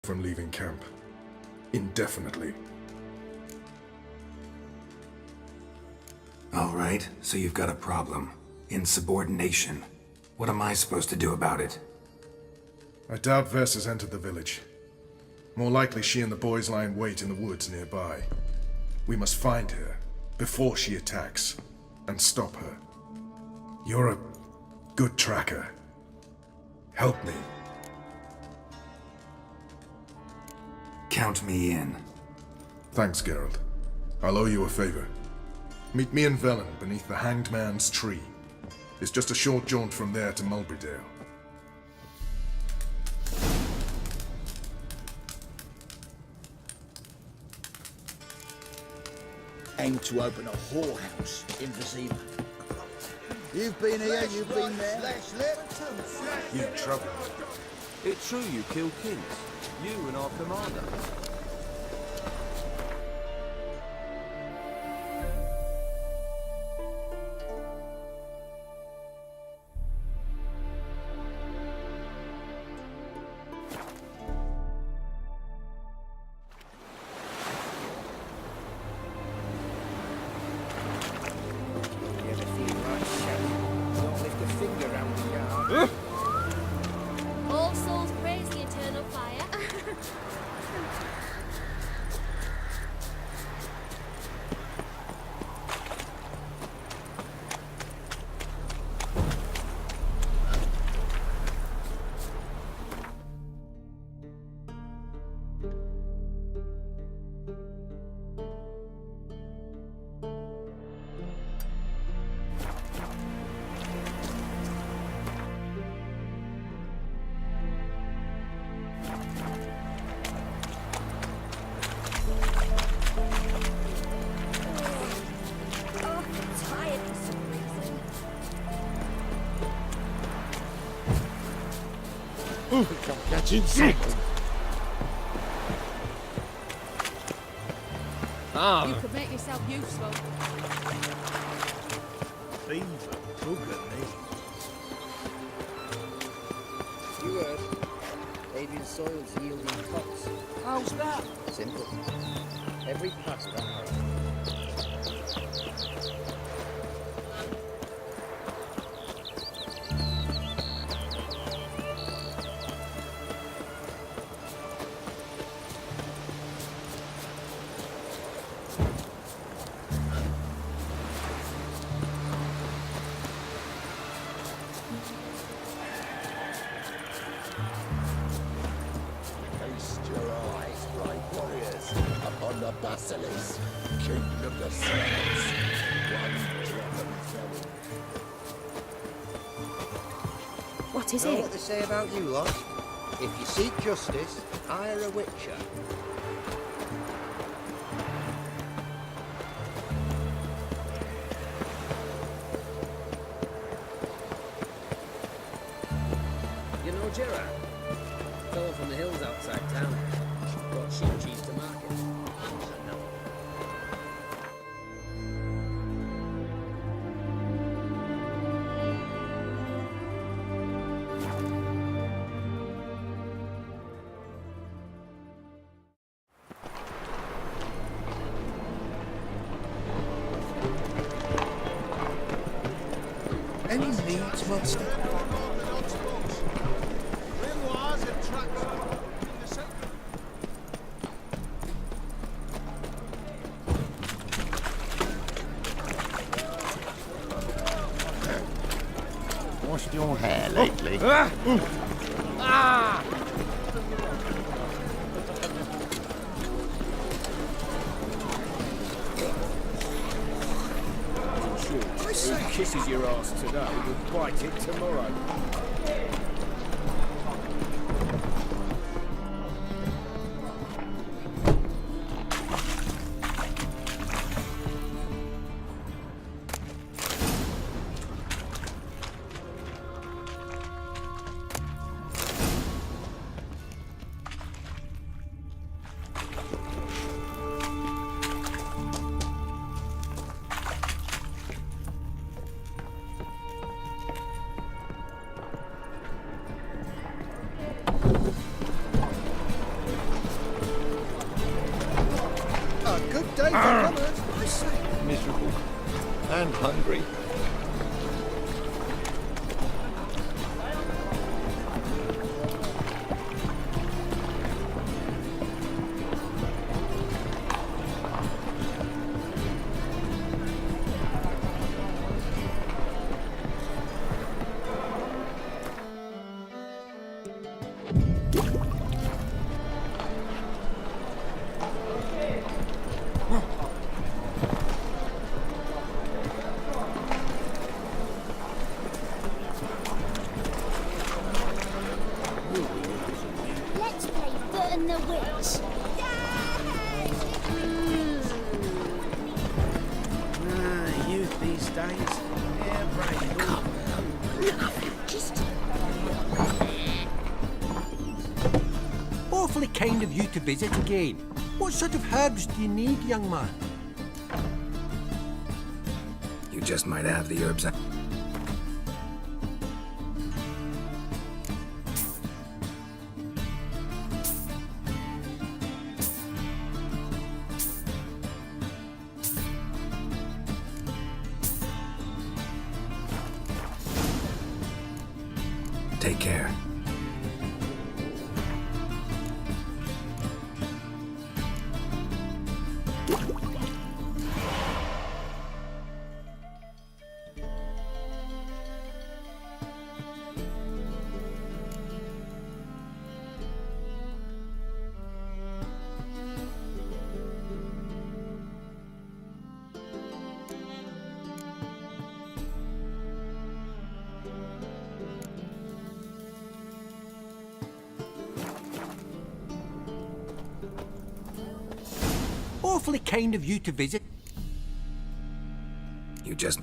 from leaving camp. Indefinitely. All right, so you've got a problem. Insubordination. What am I supposed to do about it? I doubt Vess has entered the village. More likely she and the boys lie in wait in the woods nearby. We must find her before she attacks and stop her. You're a good tracker. Help me. Count me in. Thanks, Geralt. I'll owe you a favor. Meet me and Velen beneath the Hanged Man's tree. It's just a short jaunt from there to Mulberydale. Aim to open a whorehouse in Vizima. You've been here, you've been there. You in trouble? It's true you killed kings. You and our commander. All souls praise the eternal fire. Oh, I'm tired for some reason. Can't catch insect. You could make yourself useful. Beaver, bugger me. You heard. Adrian soil's yielding tops. How's that? Simple. Every past that arrow. Feast your eyes, bright warriors, upon the Basilisk, king of the sands. One drop of trouble. What is Know it? what they say about you lot? If you seek justice, hire a witcher. You know Gerard? Fellow from the hills outside town. Brought sheep cheese to market. No. Any needs, monster? Washed your hair lately? Who kisses your ass today will bite it tomorrow. say for comers. I say. Miserable. And hungry. Let's play Foot and the Witch. Youth these days. Yeah, right. Just Awfully kind of you to visit again. What sort of herbs do you need, young man? You just might have the herbs. Take care. Awfully kind of you to visit. You just...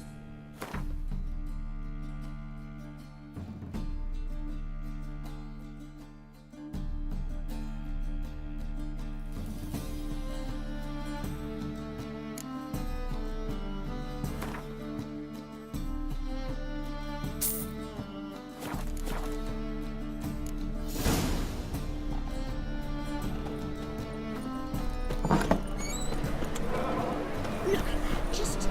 just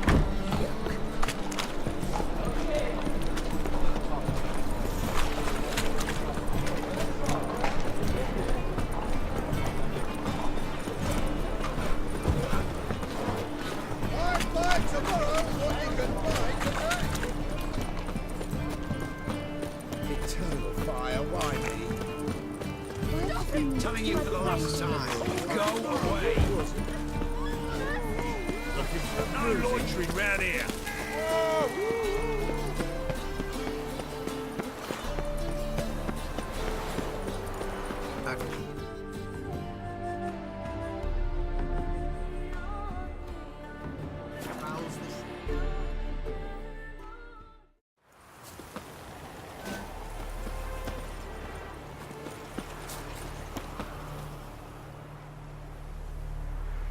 I'd buy tomorrow what you can buy today. Eternal fire, why me? telling you for the last time. Go away. No loitering round here.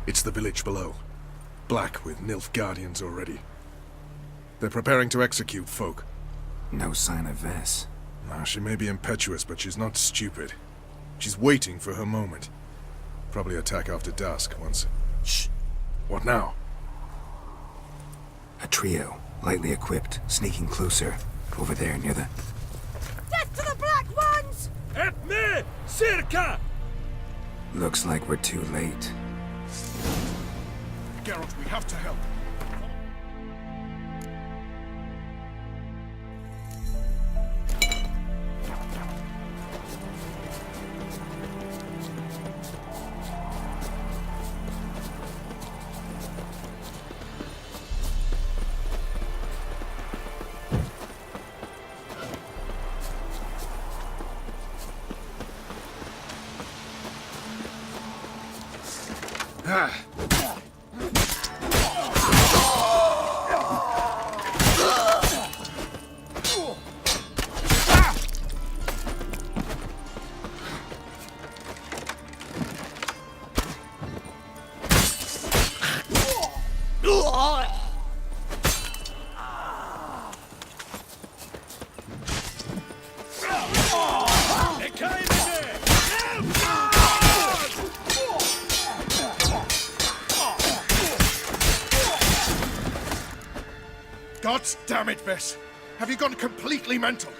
It's the village below. Black with Nilfgaardians already. They're preparing to execute folk. No sign of Vess. Now, she may be impetuous, but she's not stupid. She's waiting for her moment. Probably attack after dusk once... Shh! What now? A trio, lightly equipped, sneaking closer. Over there, near the... death to the Black Ones! At me! Circa! Looks like we're too late. Geralt, we have to help. Gods damn it, Vess! Have you gone completely mental?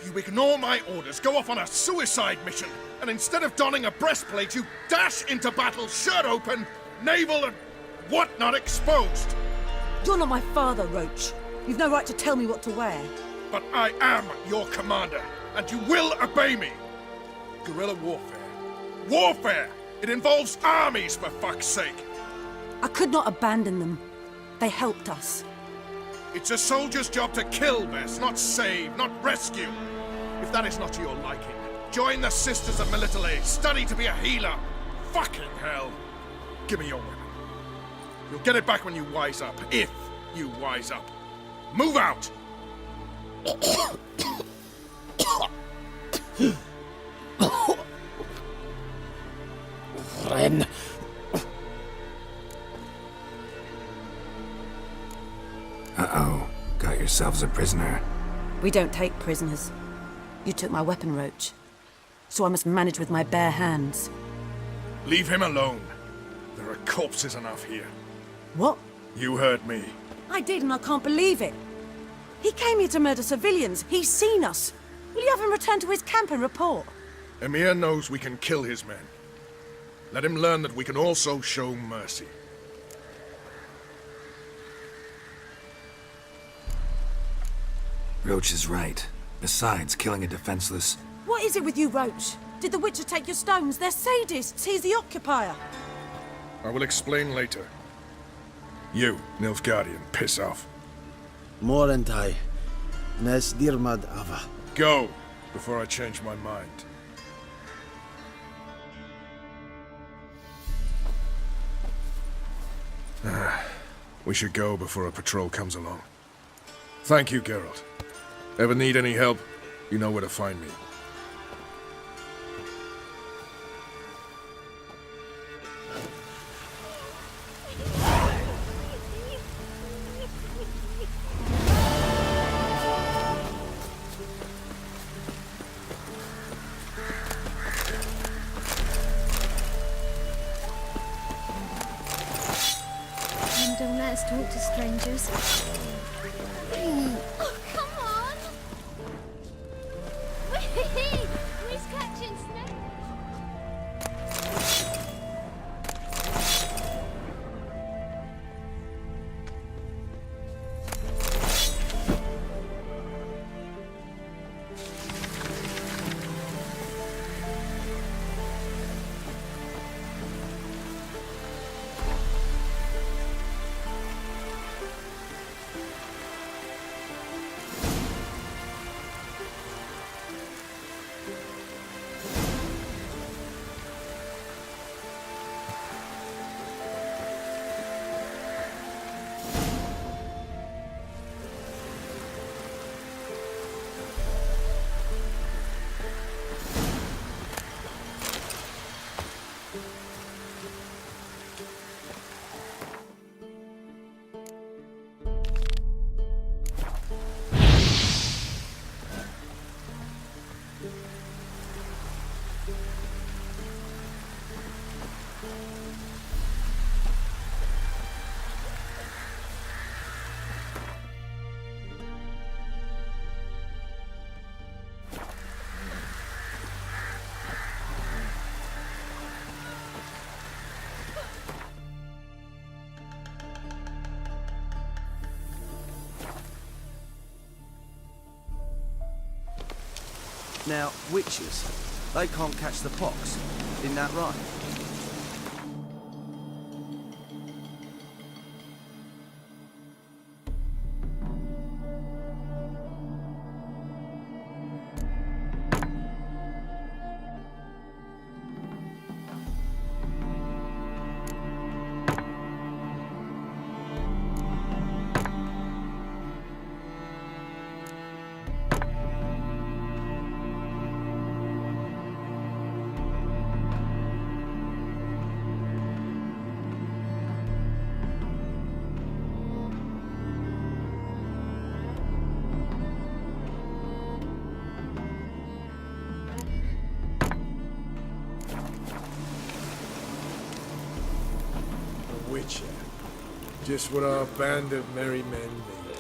You ignore my orders, go off on a suicide mission, and instead of donning a breastplate, you dash into battle shirt open, navel and whatnot exposed! You're not my father, Roach. You've no right to tell me what to wear. But I am your commander, and you will obey me! Guerrilla warfare. Warfare! It involves armies, for fuck's sake! I could not abandon them. They helped us. It's a soldier's job to kill, Vess, not save, not rescue. If that is not to your liking, join the Sisters of Melitele, study to be a healer. Fucking hell. Give me your weapon. You'll get it back when you wise up, if you wise up. Move out! Ren. Uh-oh. Got yourselves a prisoner. We don't take prisoners. You took my weapon, Roach. So I must manage with my bare hands. Leave him alone. There are corpses enough here. What? You heard me. I did, and I can't believe it. He came here to murder civilians. He's seen us. Will you have him return to his camp and report? Emir knows we can kill his men. Let him learn that we can also show mercy. Roach is right. Besides, killing a defenseless... What is it with you, Roach? Did the Witcher take your stones? They're sadists. He's the occupier. I will explain later. You, Nilfgaardian, piss off. Morentai. Nes dirmad ava. Go, before I change my mind. We should go before a patrol comes along. Thank you, Geralt. Ever need any help, you know where to find me. Don't let us talk to strangers. Oh, come on! Who's catching snake? Now, witches, they can't catch the pox. Isn't that right? Witcher. Just what our band of merry men need.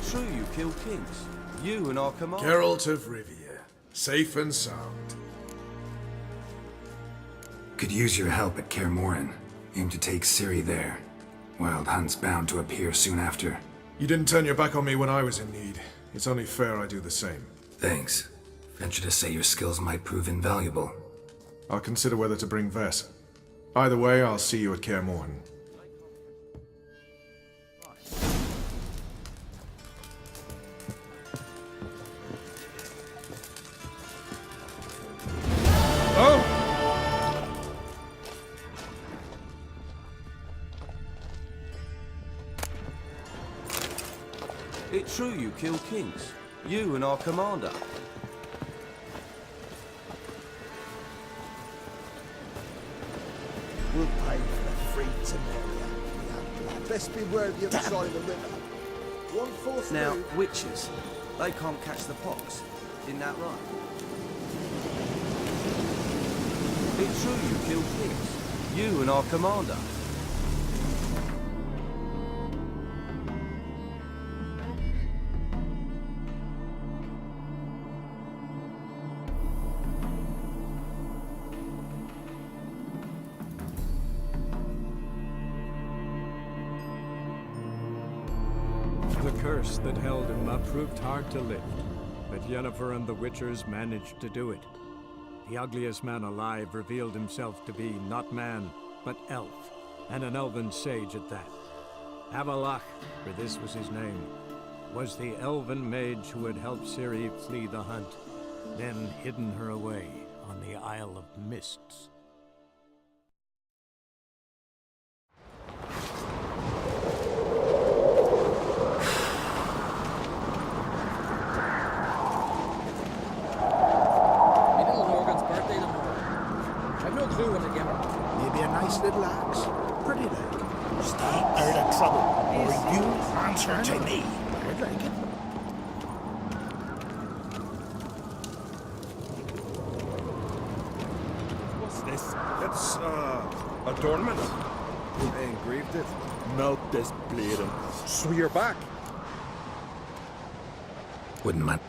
It's true you killed kings. You and our commander. Geralt of Rivia, safe and sound. Could use your help at Kaer Morhen. Aim to take Ciri there. Wild Hunt's bound to appear soon after. You didn't turn your back on me when I was in need. It's only fair I do the same. Thanks. Venture to say your skills might prove invaluable. I'll consider whether to bring Vess. Either way, I'll see you at Kaer Morhen. It's true you killed kings. You and our commander. We'll pay for the free Temeria. Best be wary of the other side of the river. One force Now, move. witches. They can't catch the pox. Isn't that right? It's true you killed kings. You and our commander. The curse that held him up proved hard to lift, but Yennefer and the Witchers managed to do it. The ugliest man alive revealed himself to be not man, but elf, and an elven sage at that. Avalach, for this was his name, was the elven mage who had helped Ciri flee the hunt, then hidden her away on the Isle of Mists. Maybe a nice little axe. Pretty like. Stay out of trouble, or you answer to me. I'd like it. What's this? It's, adornment. They engraved it. Melt this blade and swear back. Wouldn't mind.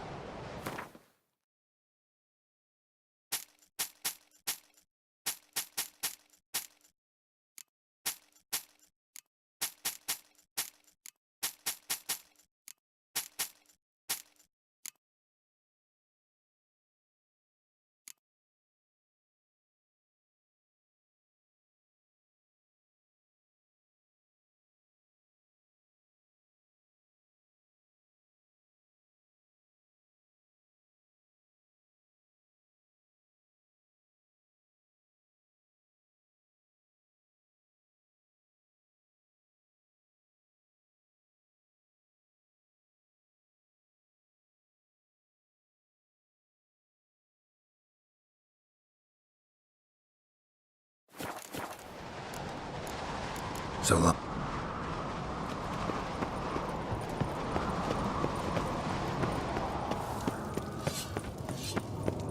So long.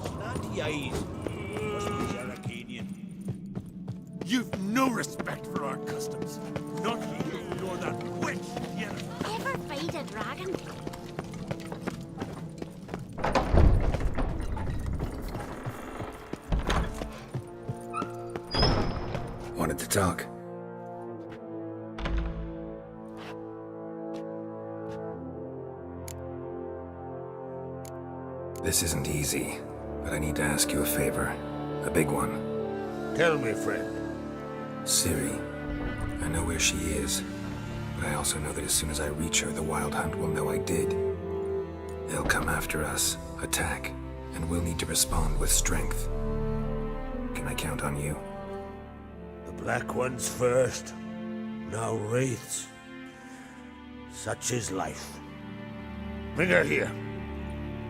Snotty eyes. Must be Arcadian. You've no respect for our customs. Not you nor that witch, Yennefer. Ever fight a dragon? Wanted to talk. This isn't easy, but I need to ask you a favor. A big one. Tell me, friend. Ciri. I know where she is, but I also know that as soon as I reach her, the Wild Hunt will know I did. They'll come after us, attack, and we'll need to respond with strength. Can I count on you? The Black Ones first, now Wraiths. Such is life. Bring her here,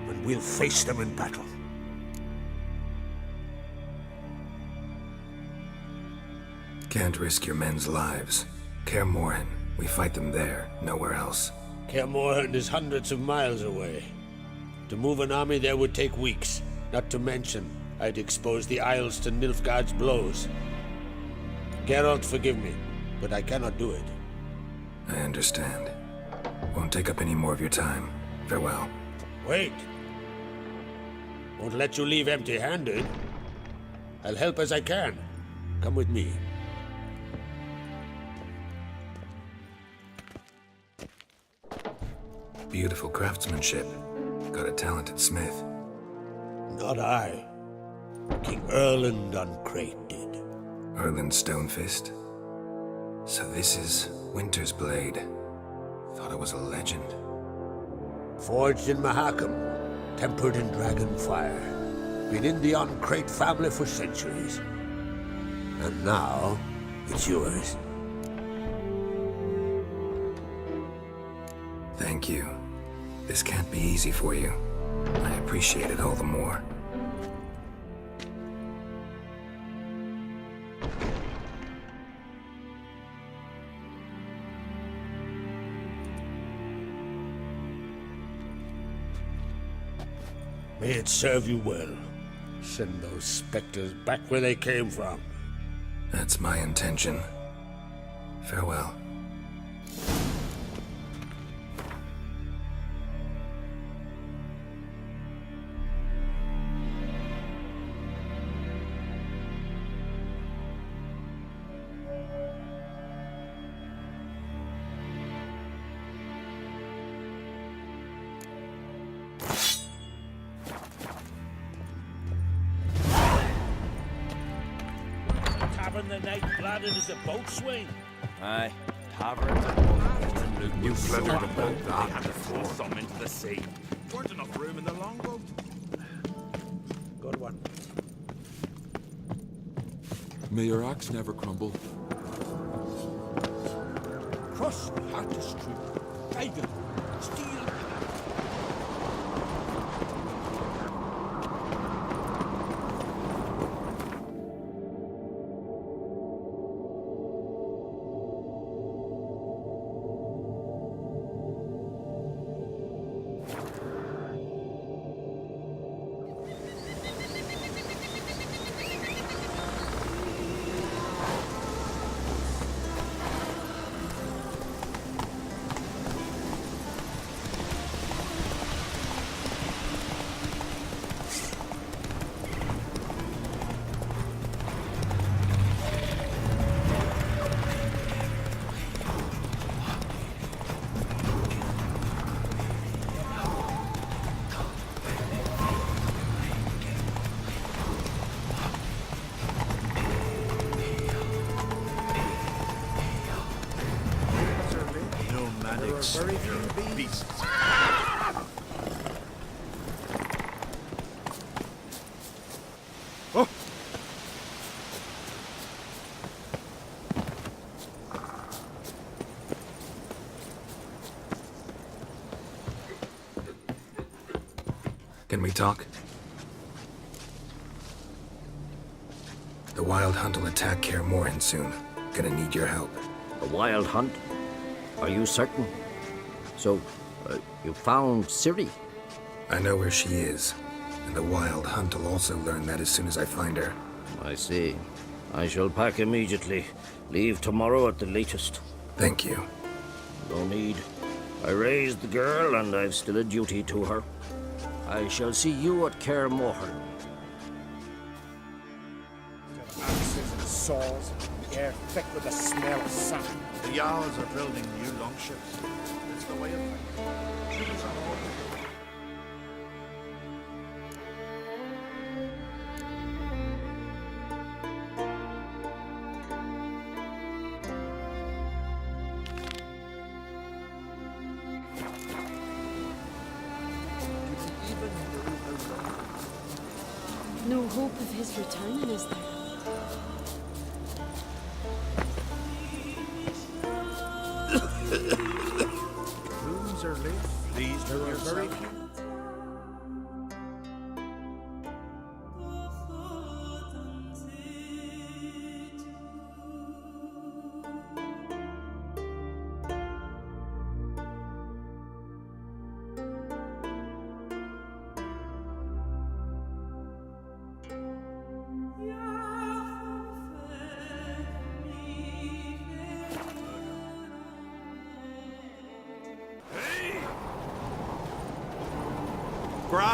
and we'll face them in battle. Can't risk your men's lives. Kaer Morhen. We fight them there, nowhere else. Kaer Morhen is hundreds of miles away. To move an army there would take weeks. Not to mention, I'd expose the Isles to Nilfgaard's blows. Geralt, forgive me, but I cannot do it. I understand. Won't take up any more of your time. Farewell. Wait. Won't let you leave empty-handed. I'll help as I can. Come with me. Beautiful craftsmanship. Got a talented smith. Not I. King Erland Uncrate did. Erland Stonefist. So this is Winter's Blade. Thought it was a legend. Forged in Mahakam, tempered in dragon fire. Been in the Uncrate family for centuries. And now, it's yours. Thank you. This can't be easy for you. I appreciate it all the more. May it serve you well. Send those specters back where they came from. That's my intention. Farewell. Tavern the night bladded as a boat swing. Aye, taverns and You fluttered the boat. They had to throw some into the sea. Weren't enough room in the longboat. Good one. May your axe never crumble. Cross Harter Street. Dragon. Steel. Very few beasts. Oh! Can we talk? The Wild Hunt will attack Kaer Morhen soon. Gonna need your help. A wild hunt? Are you certain? So, you found Ciri? I know where she is, and the Wild Hunt will also learn that as soon as I find her. I see. I shall pack immediately. Leave tomorrow at the latest. Thank you. No need. I raised the girl, and I've still a duty to her. I shall see you at Kaer Morhen. Axes and saws, the air thick with the smell of sap. The Jarls are building new longships. It's the way of things. No hope of his return, is there? Rooms are lit. These are very few.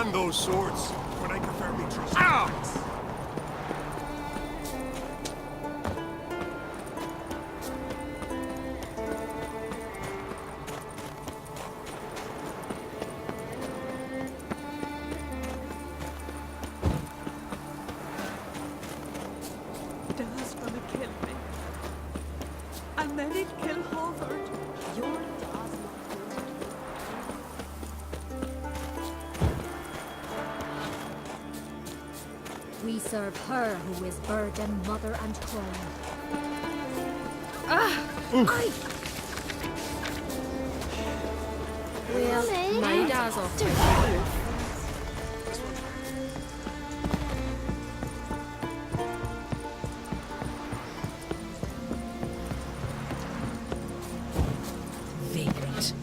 stand those swords, but I prefer me trust. Dad's gonna kill me. And then he'd kill Halvard. Your dad's not going to do We serve her who is burden, mother, and crown. Well, my dad's off. Vagrant.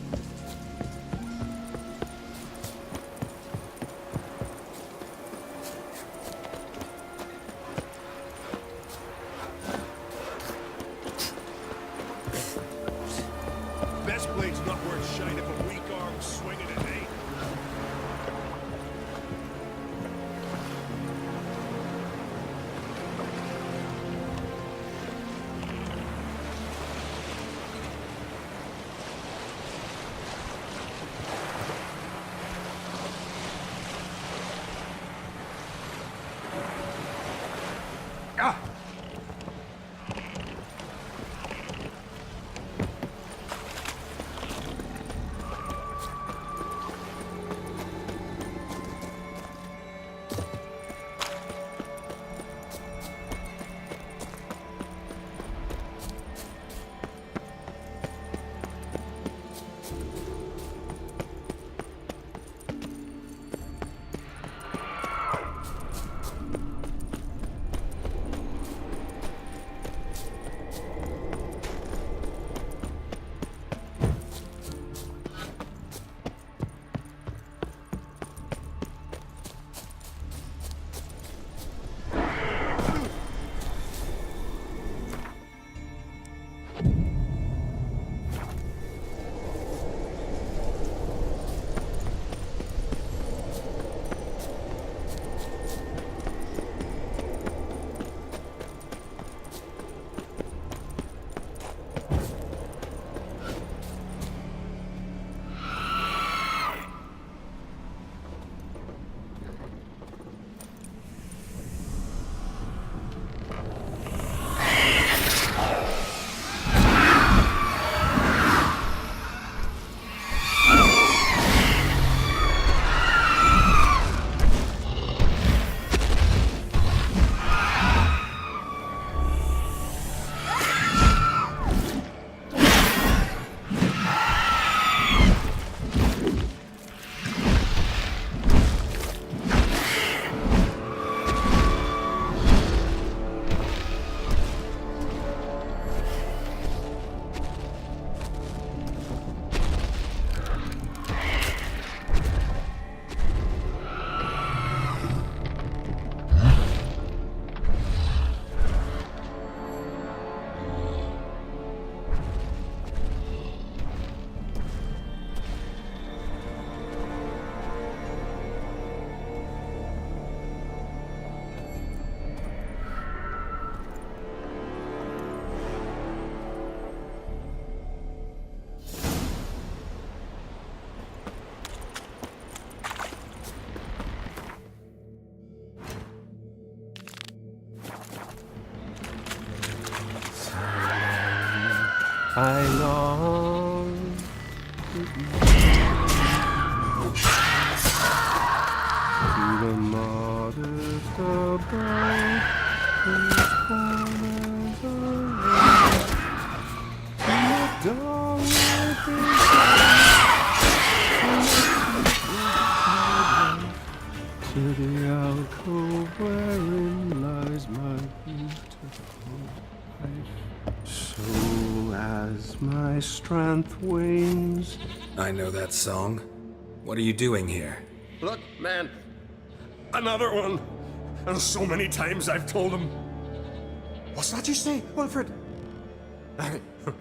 Best blade's not worth shine if a weak arm swinging it, eh? I long to be to the modest above the corners of the dawn to the alcove wherein lies my beautiful wife. So as my strength wanes. I know that song. What are you doing here? Look, man. Another one. And so many times I've told him. What's that you say, Wilfred?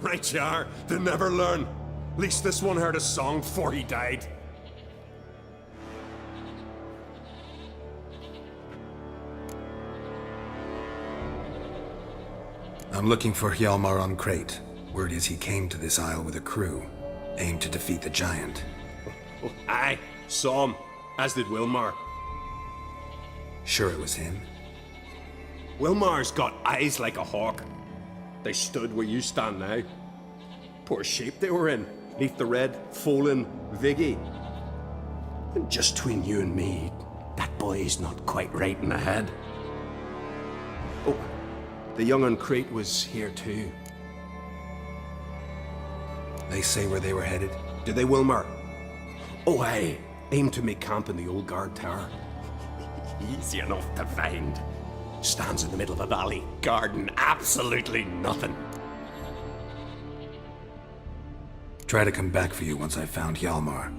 Right you are. They never learn. At least this one heard a song before he died. I'm looking for Hjalmar on Crate. Word is he came to this isle with a crew, aimed to defeat the giant. Oh, aye, saw him, as did Wilmar. Sure it was him? Wilmar's got eyes like a hawk. They stood where you stand now. Poor shape they were in, neath the red, Folin Viggy. And just between you and me, that boy's not quite right in the head. Oh, the young on Crate was here too. They say where they were headed? Did they, Wilmar? Oh, aye. Aim to make camp in the old guard tower. Easy enough to find. Stands in the middle of a valley, guarding absolutely nothing. Try to come back for you once I've found Hjalmar.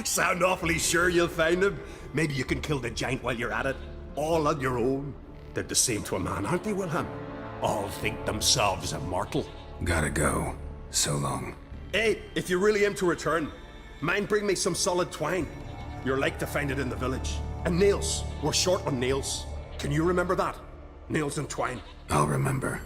Sound awfully sure you'll find him? Maybe you can kill the giant while you're at it. All on your own. They're the same to a man, aren't they, Wilhelm? All think themselves immortal. Gotta go. So long. Hey, if you really aim to return, mind bring me some solid twine. You're like to find it in the village. And nails. We're short on nails. Can you remember that? Nails and twine. I'll remember.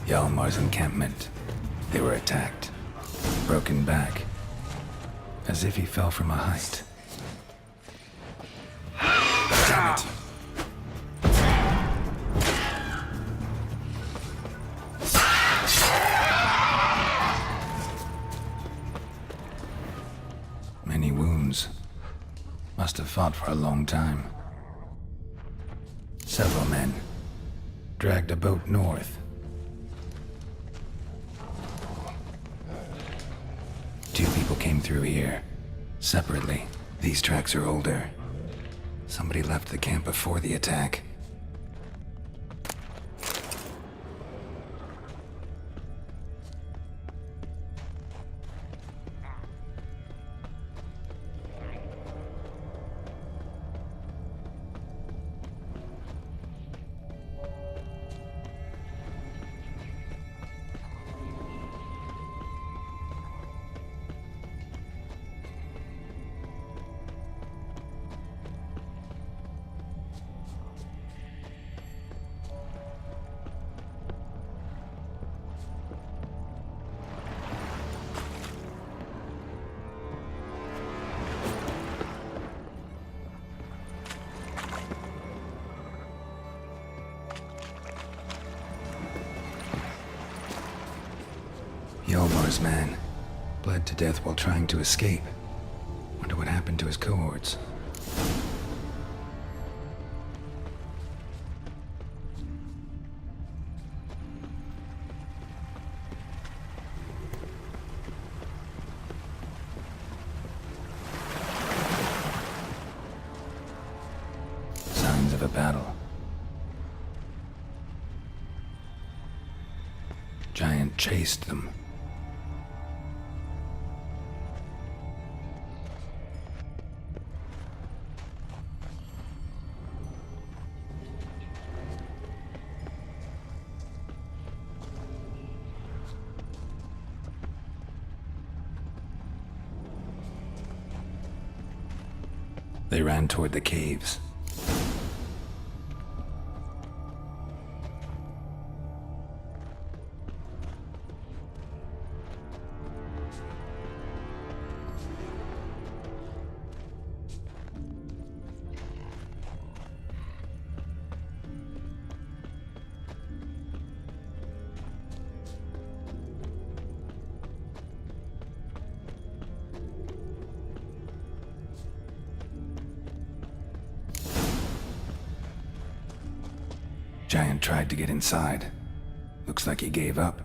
Hjalmar's encampment. They were attacked. Broken back. As if he fell from a height. Damn it! Many wounds. Must have fought for a long time. Several men. Dragged a boat north. Two people came through here, separately. These tracks are older. Somebody left the camp before the attack. Hjalmar's man. Bled to death while trying to escape. Wonder what happened to his cohorts. Signs of a battle. Giant chased them. They ran toward the caves. Giant tried to get inside. Looks like he gave up.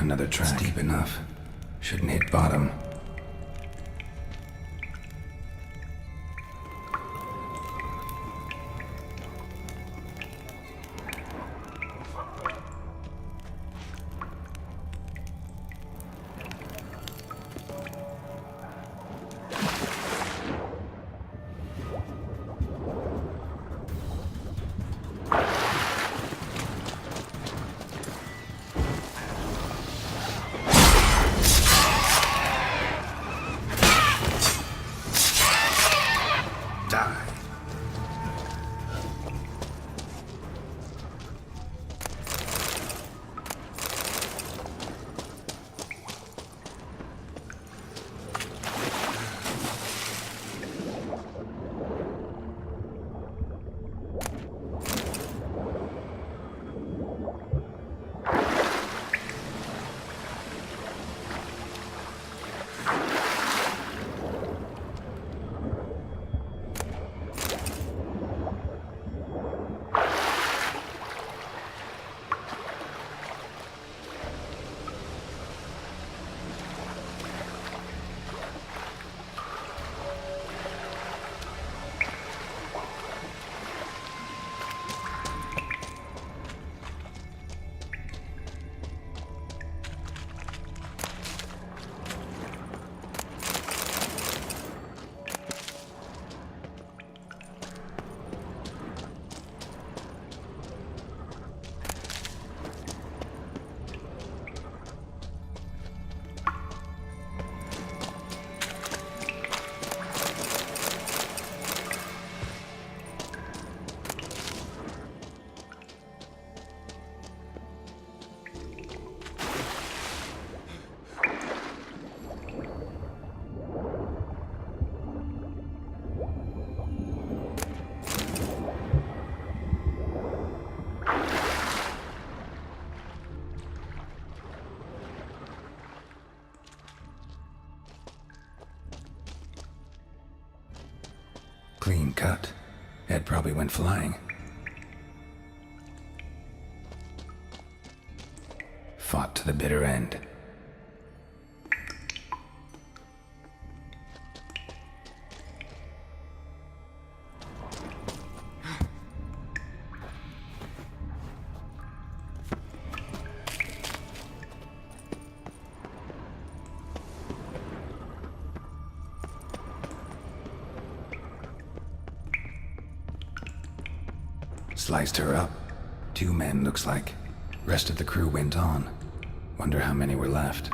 Another track. It's deep enough. Shouldn't hit bottom. Clean cut. Ed probably went flying. Fought to the bitter end. Sliced her up. 2 men, looks like. Rest of the crew went on. Wonder how many were left.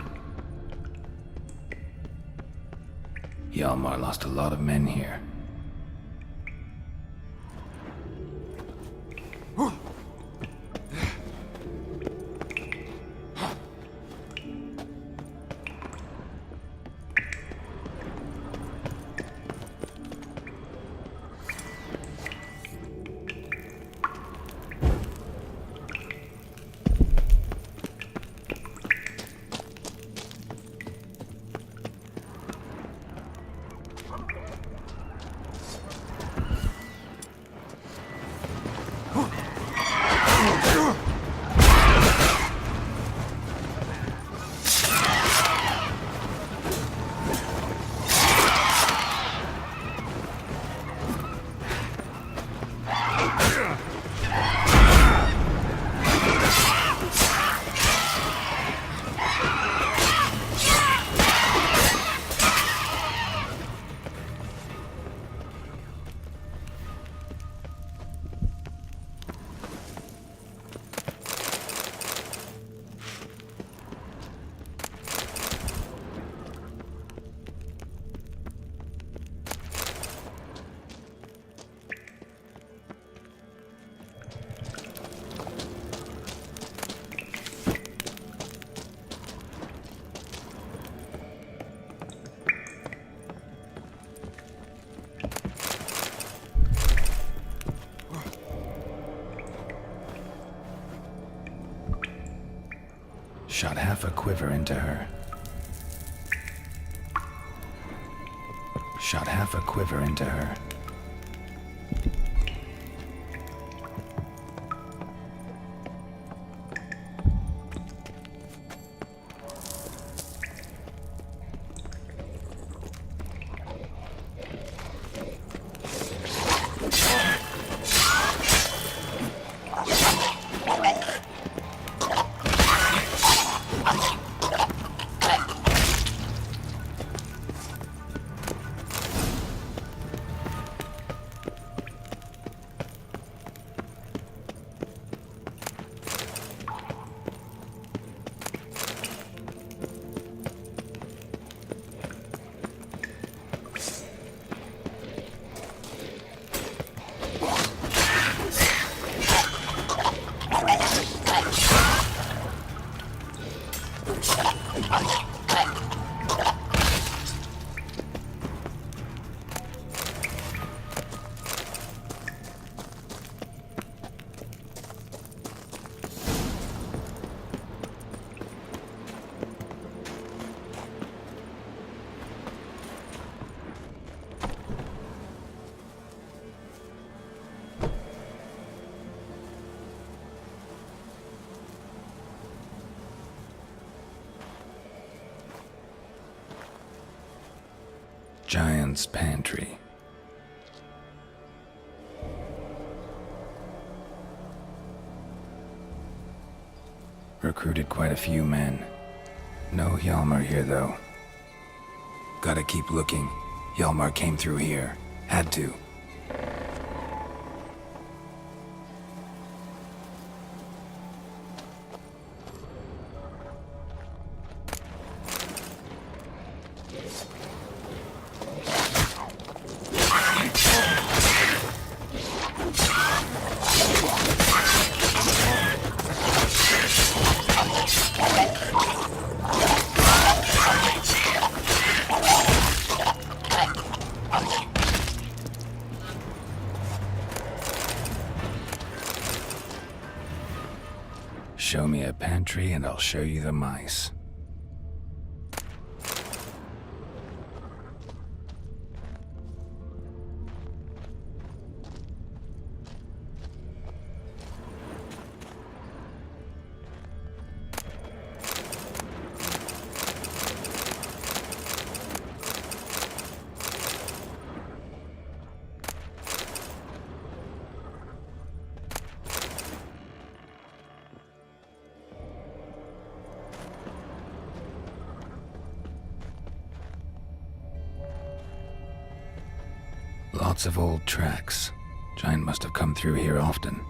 Hjalmar lost a lot of men here. Shot half a quiver into her. Shot half a quiver into her. Giant's Pantry. Recruited quite a few men. No Hjalmar here, though. Gotta keep looking. Hjalmar came through here. Had to. Show me a pantry and I'll show you the mice. Lots of old tracks. Giant must have come through here often.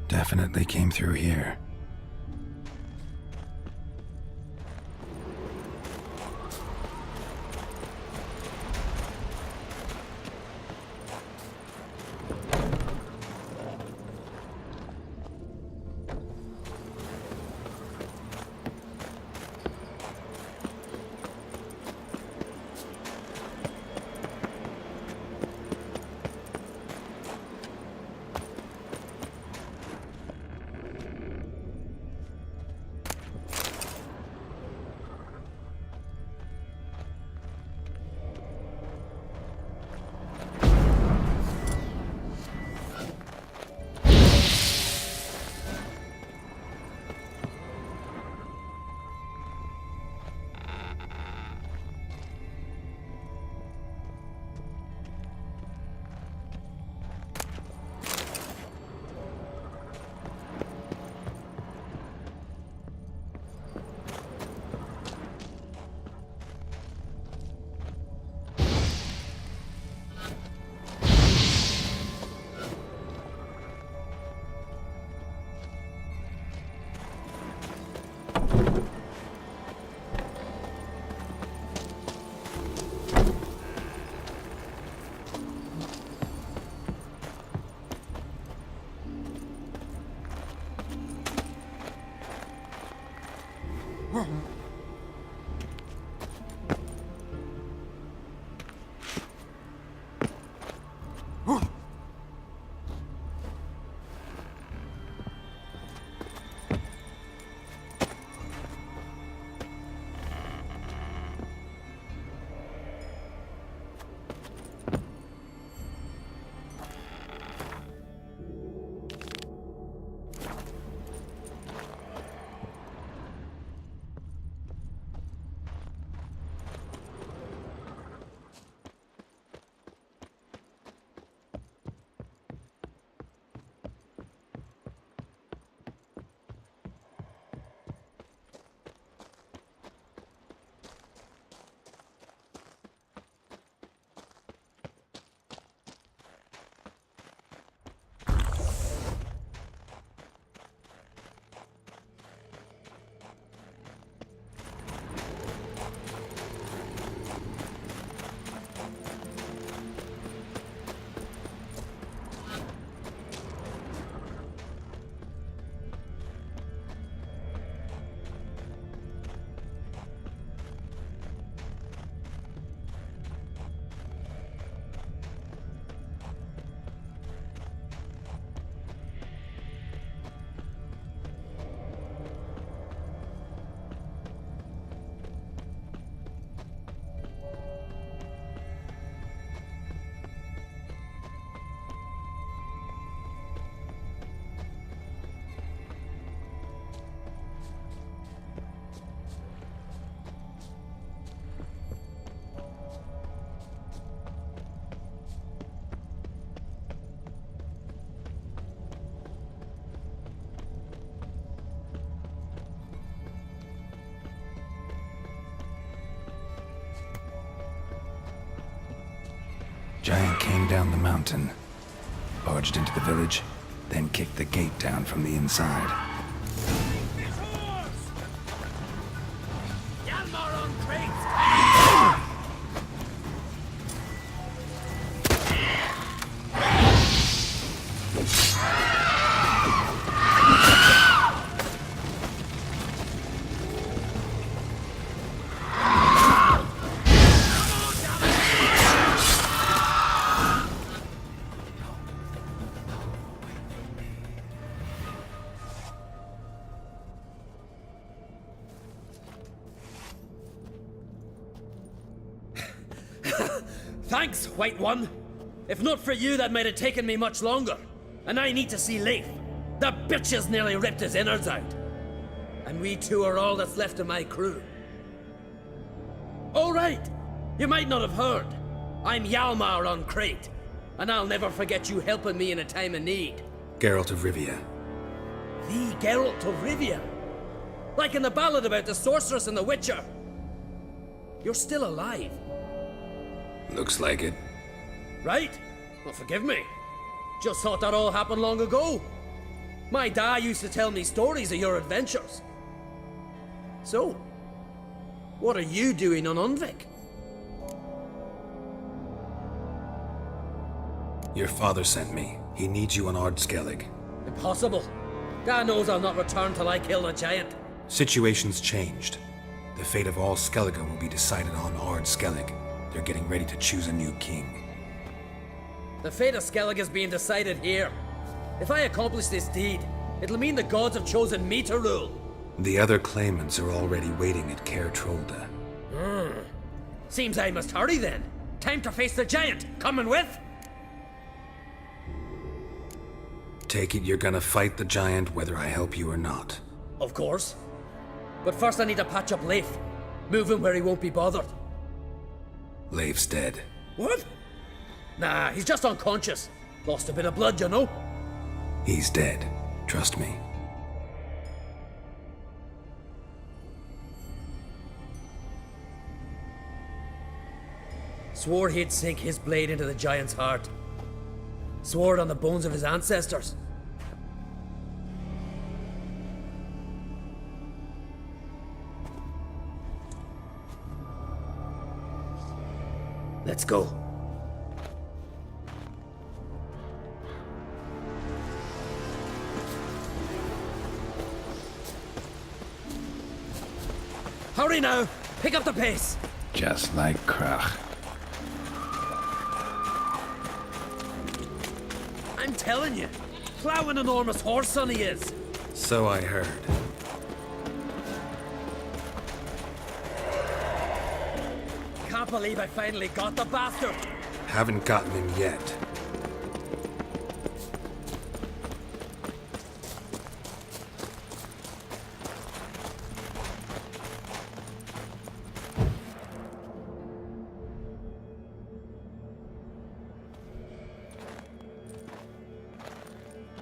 Definitely came through here. Giant came down the mountain, barged into the village, then kicked the gate down from the inside. Hjalmar on Crate! Thanks, White One. If not for you, that might have taken me much longer. And I need to see Leif. The bitch has nearly ripped his innards out. And we two are all that's left of my crew. All right. You might not have heard. I'm Hjalmar on Crate. And I'll never forget you helping me in a time of need. Geralt of Rivia. The Geralt of Rivia? Like in the ballad about the sorceress and the witcher. You're still alive. Looks like it. Right? Well, forgive me. Just thought that all happened long ago. My dad used to tell me stories of your adventures. So, what are you doing on Unvik? Your father sent me. He needs you on Ard Skellig. Impossible. Dad knows I'll not return till I kill the giant. Situation's changed. The fate of all Skellige will be decided on Ard Skellig. They're getting ready to choose a new king. The fate of Skellig is being decided here. If I accomplish this deed, it'll mean the gods have chosen me to rule. The other claimants are already waiting at Caer Trolda. Seems I must hurry then. Time to face the giant. Coming with? Take it you're gonna fight the giant whether I help you or not. Of course. But first I need to patch up Leif. Move him where he won't be bothered. Leif's dead. What? Nah, he's just unconscious. Lost a bit of blood, you know? He's dead. Trust me. Swore he'd sink his blade into the giant's heart. Swore it on the bones of his ancestors. Let's go. Hurry now! Pick up the pace! Just like Krach. I'm telling you, plow an enormous horse, son he is. So I heard. Can't believe I finally got the bastard. Haven't gotten him yet.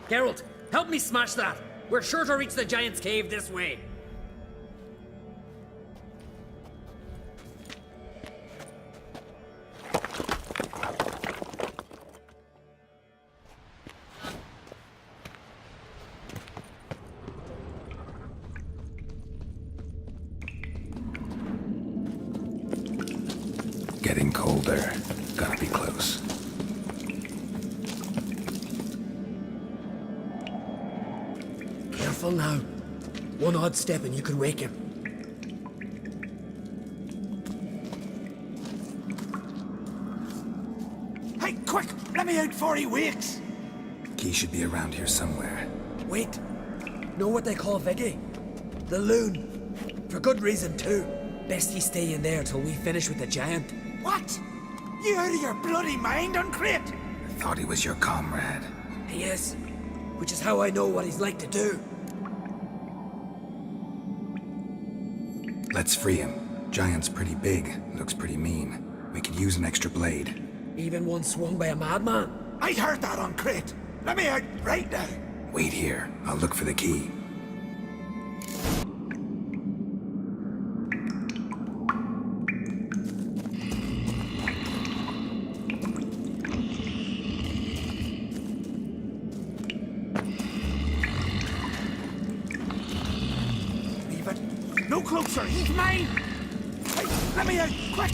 Geralt, help me smash that. We're sure to reach the Giant's Cave this way. Getting colder. Gotta be close. Careful now. One odd step and you can wake him. Hey, quick! Let me out before he wakes! Key should be around here somewhere. Wait. Know what they call Viggy? The loon. For good reason too. Best he stay in there till we finish with the Giant. What? You out of your bloody mind, Uncrate? Thought he was your comrade. He is. Which is how I know what he's like to do. Let's free him. Giant's pretty big, looks pretty mean. We could use an extra blade. Even one swung by a madman. I heard that, Uncrate. Let me out right now. Wait here. I'll look for the key. Leave it. No closer. He's mine. Hey, let me out, quick.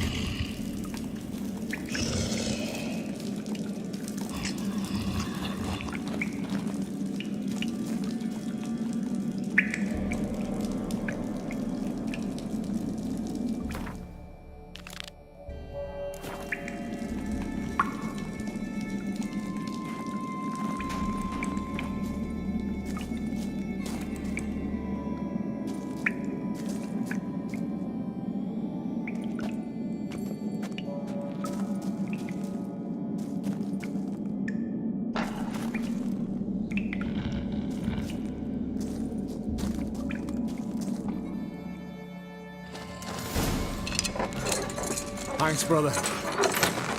Thanks, brother.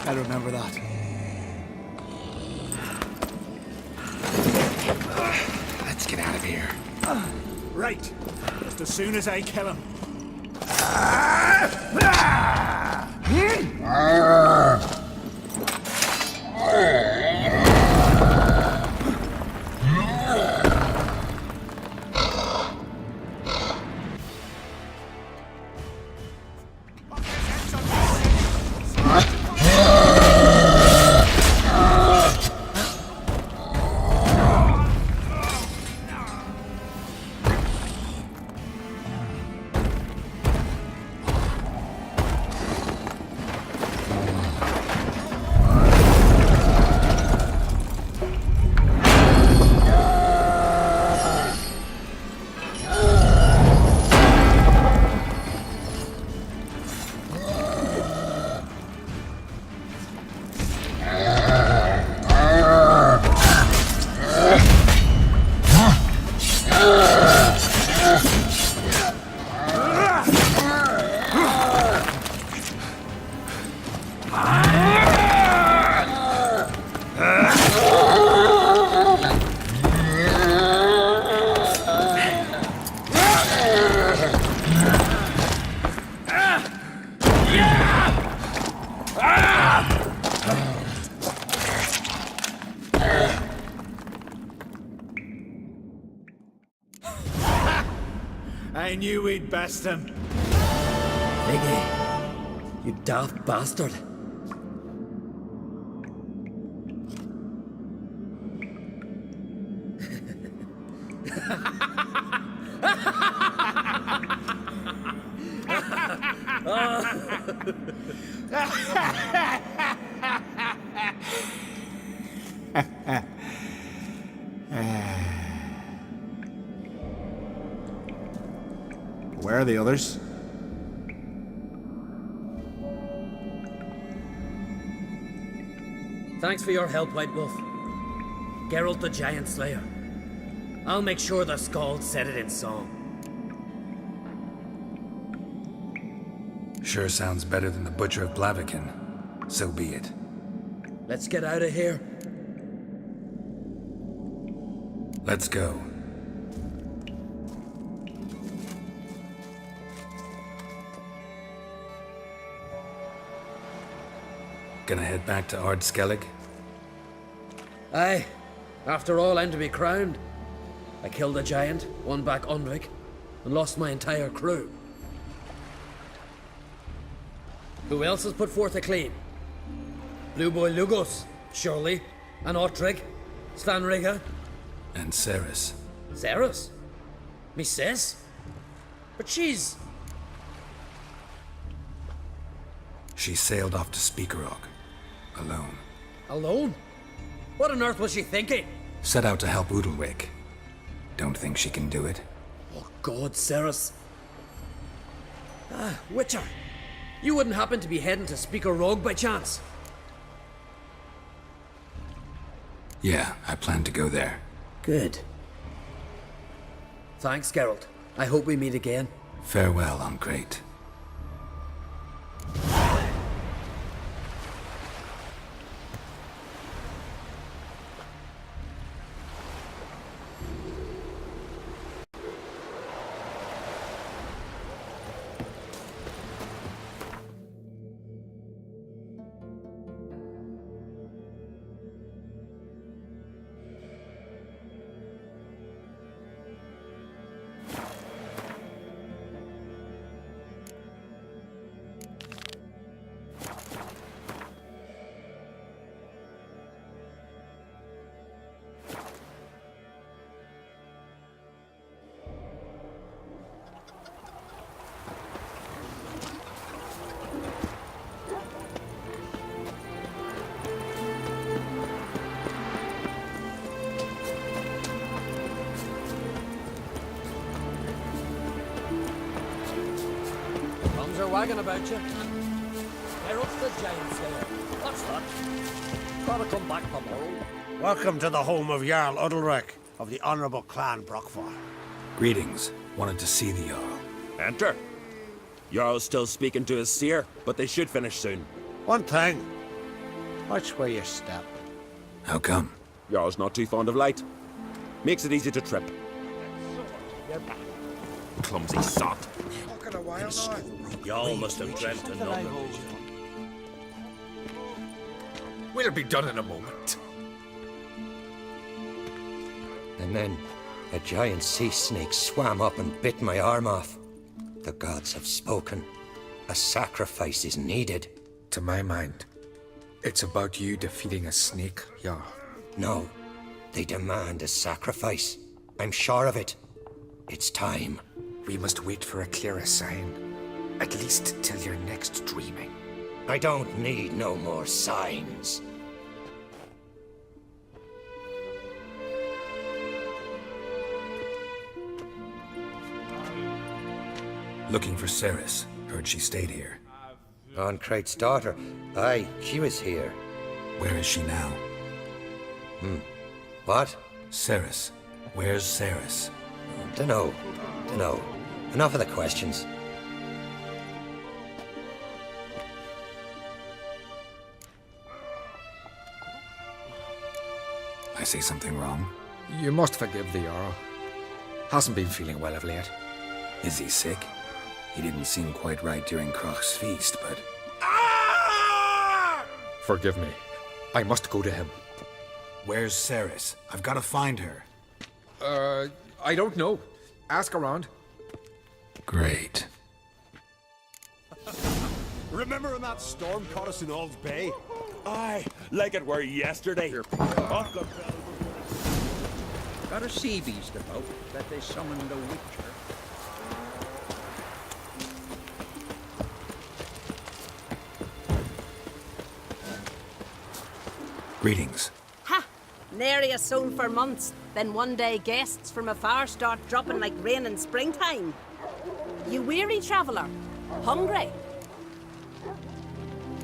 I remember that. Let's get out of here. Right. Just as soon as I kill him. I knew we'd best him. Viggy, you daft bastard. Where are the others? Thanks for your help, White Wolf. Geralt the Giant Slayer. I'll make sure the Skald said it in song. Sure sounds better than the Butcher of Blaviken. So be it. Let's get out of here. Let's go. Gonna head back to Ard Skellig? Aye. After all, I'm to be crowned. I killed a giant, won back Undvik, and lost my entire crew. Who else has put forth a claim? Blue Boy Lugos, surely, and Ottrig, Svanrigga. And Ceres. Ceres? Me sis? But she's... She sailed off to Speakerog. Alone. alone? What on earth was she thinking? Set out to help Udalwick. Don't think she can do it. Oh God, Ceres. Ah, Witcher. You wouldn't happen to be heading to Speaker Rogue by chance? Yeah, I plan to go there. Good. Thanks, Geralt. I hope we meet again. Farewell, Uncrate. Thumbs are wagging about you. Geralt's the Giant Slayer. That's that. Gotta come back tomorrow. Welcome to the home of Jarl Udalric of the Honourable Clan Brockfar. Greetings. Wanted to see the Jarl. Enter. Jarl's still speaking to his seer, but they should finish soon. One thing. Watch where you step. How come? Jarl's not too fond of light. Makes it easy to trip. Clumsy sot. Fucking a while now. Y'all must have dreamt another vision. We'll be done in a moment. And then a giant sea snake swam up and bit my arm off. The gods have spoken. A sacrifice is needed. To my mind, it's about you defeating a snake, Jarl. No, they demand a sacrifice. I'm sure of it. It's time. We must wait for a clearer sign. At least till your next dreaming. I don't need no more signs. Looking for Ceres. Heard she stayed here. Oncrate's daughter. Aye, she was here. Where is she now? What? Ceres. Where's Ceres? Dunno. Enough of the questions. I say something wrong? You must forgive the Jarl. Hasn't been feeling well of late. Is he sick? He didn't seem quite right during Kroch's feast, but... Forgive me. I must go to him. Where's Ceres? I've got to find her. I don't know. Ask around. Great. Remember when that storm caught us in Ald's Bay? Aye, like it were yesterday. Got a sea beast about that they summoned a witcher. Greetings. Ha! Nary a sown for months. Then one day guests from afar start dropping like rain in springtime. You weary traveller? Hungry?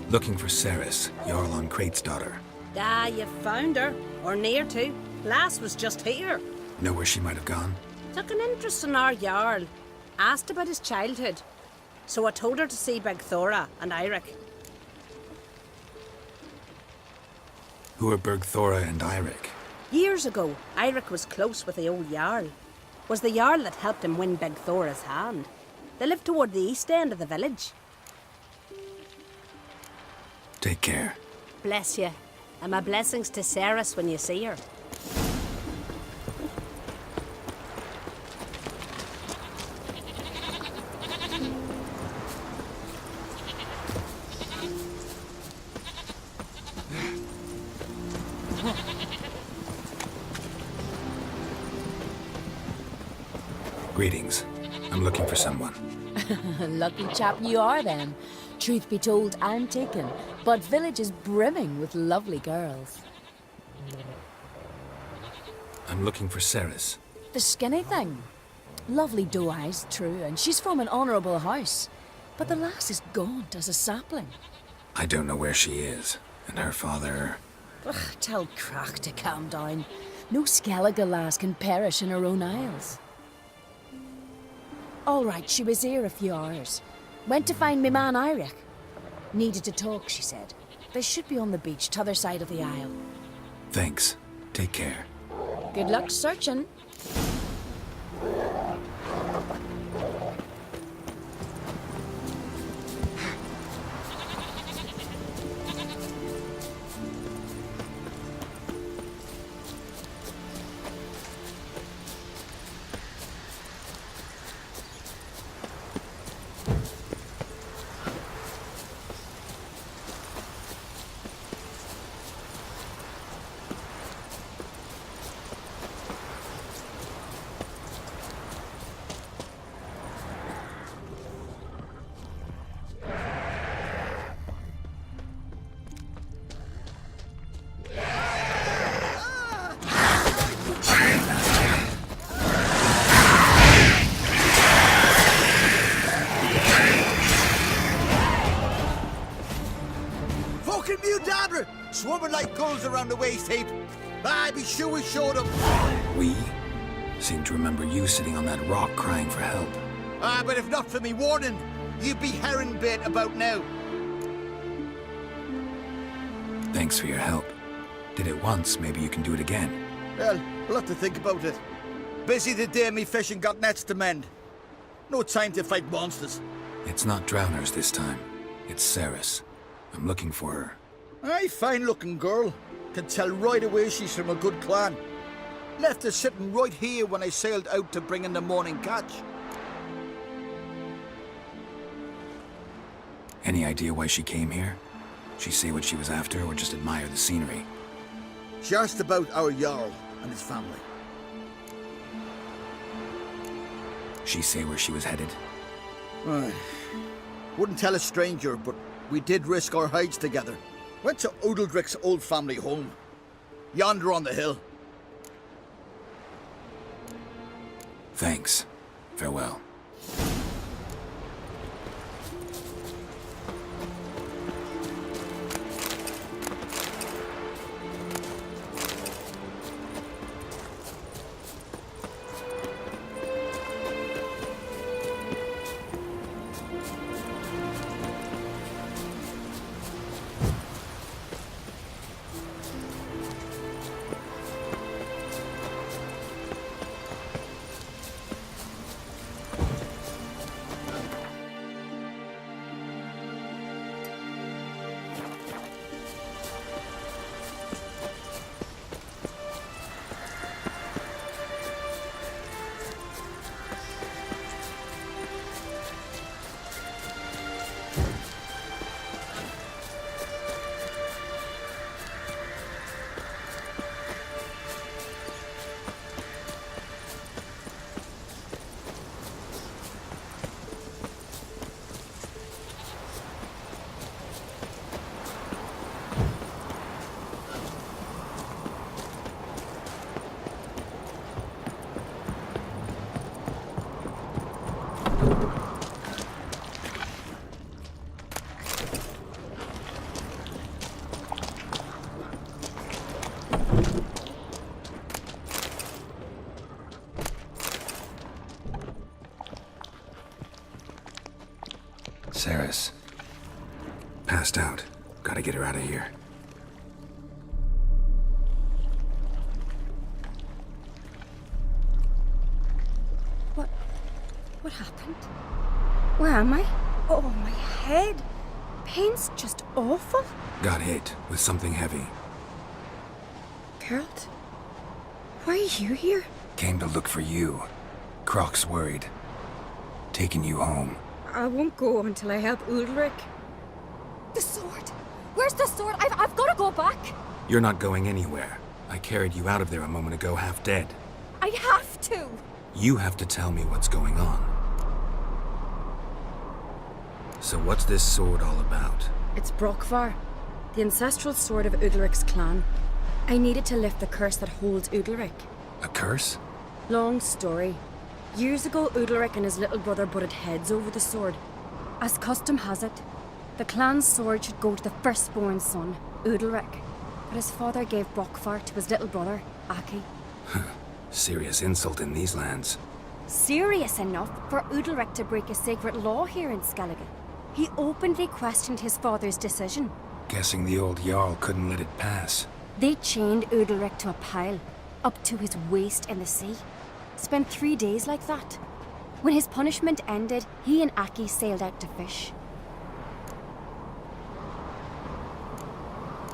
Looking for Ceres, Jarl on Crate's daughter. Ah, you found her. Or near to. Lass was just here. Know where she might have gone? Took an interest in our Jarl. Asked about his childhood. So I told her to see Bergthora and Eirik. Who are Bergthora and Eirik? Years ago, Eirik was close with the old Jarl. Was the Jarl that helped him win Bergthora's hand. They lived toward the east end of the village. Take care. Bless you. And my blessings to Ceres when you see her. Greetings. I'm looking for someone. Lucky chap you are then. Truth be told, I'm taken, but village is brimming with lovely girls. I'm looking for Ceres. The skinny thing. Lovely doe eyes, true, and she's from an honourable house. But the lass is gaunt as a sapling. I don't know where she is, and her father... Ugh, tell Crach to calm down. No Skellige lass can perish in her own isles. All right, she was here a few hours. Went to find me man Eirik. Needed to talk, she said. They should be on the beach, t'other side of the isle. Thanks. Take care. Good luck searching. Swarming like gulls around the waste heap. I be sure we showed them. We seem to remember you sitting on that rock crying for help. But if not for me warning, you'd be herring bait about now. Thanks for your help. Did it once, maybe you can do it again. Well, we'll have to think about it. Busy today, me fishing got nets to mend. No time to fight monsters. It's not drowners this time. It's Ceres. I'm looking for her. Aye, fine-looking girl. Can tell right away she's from a good clan. Left her sitting right here when I sailed out to bring in the morning catch. Any idea why she came here? She say what she was after or just admire the scenery? She asked about our Jarl and his family. She say where she was headed? Wouldn't tell a stranger, but we did risk our hides together. Went to Odeldrick's old family home. Yonder on the hill. Thanks. Farewell. Saris. Passed out. Gotta get her out of here. What happened? Where am I? Oh, my head. Pain's just awful. Got hit with something heavy. Geralt? Why are you here? Came to look for you. Croc's worried. Taking you home. I won't go until I help Udalric. The sword! Where's the sword? I've got to go back! You're not going anywhere. I carried you out of there a moment ago half dead. I have to! You have to tell me what's going on. So what's this sword all about? It's Brokvar, the ancestral sword of Udalric's clan. I needed to lift the curse that holds Udalric. A curse? Long story. Years ago, Udalric and his little brother butted heads over the sword. As custom has it, the clan's sword should go to the firstborn son, Udalric. But his father gave Brokvar to his little brother, Aki. Serious insult in these lands. Serious enough for Udalric to break a sacred law here in Skellige. He openly questioned his father's decision. Guessing the old Jarl couldn't let it pass. They chained Udalric to a pile, up to his waist in the sea. Spent 3 days like that. When his punishment ended, he and Aki sailed out to fish.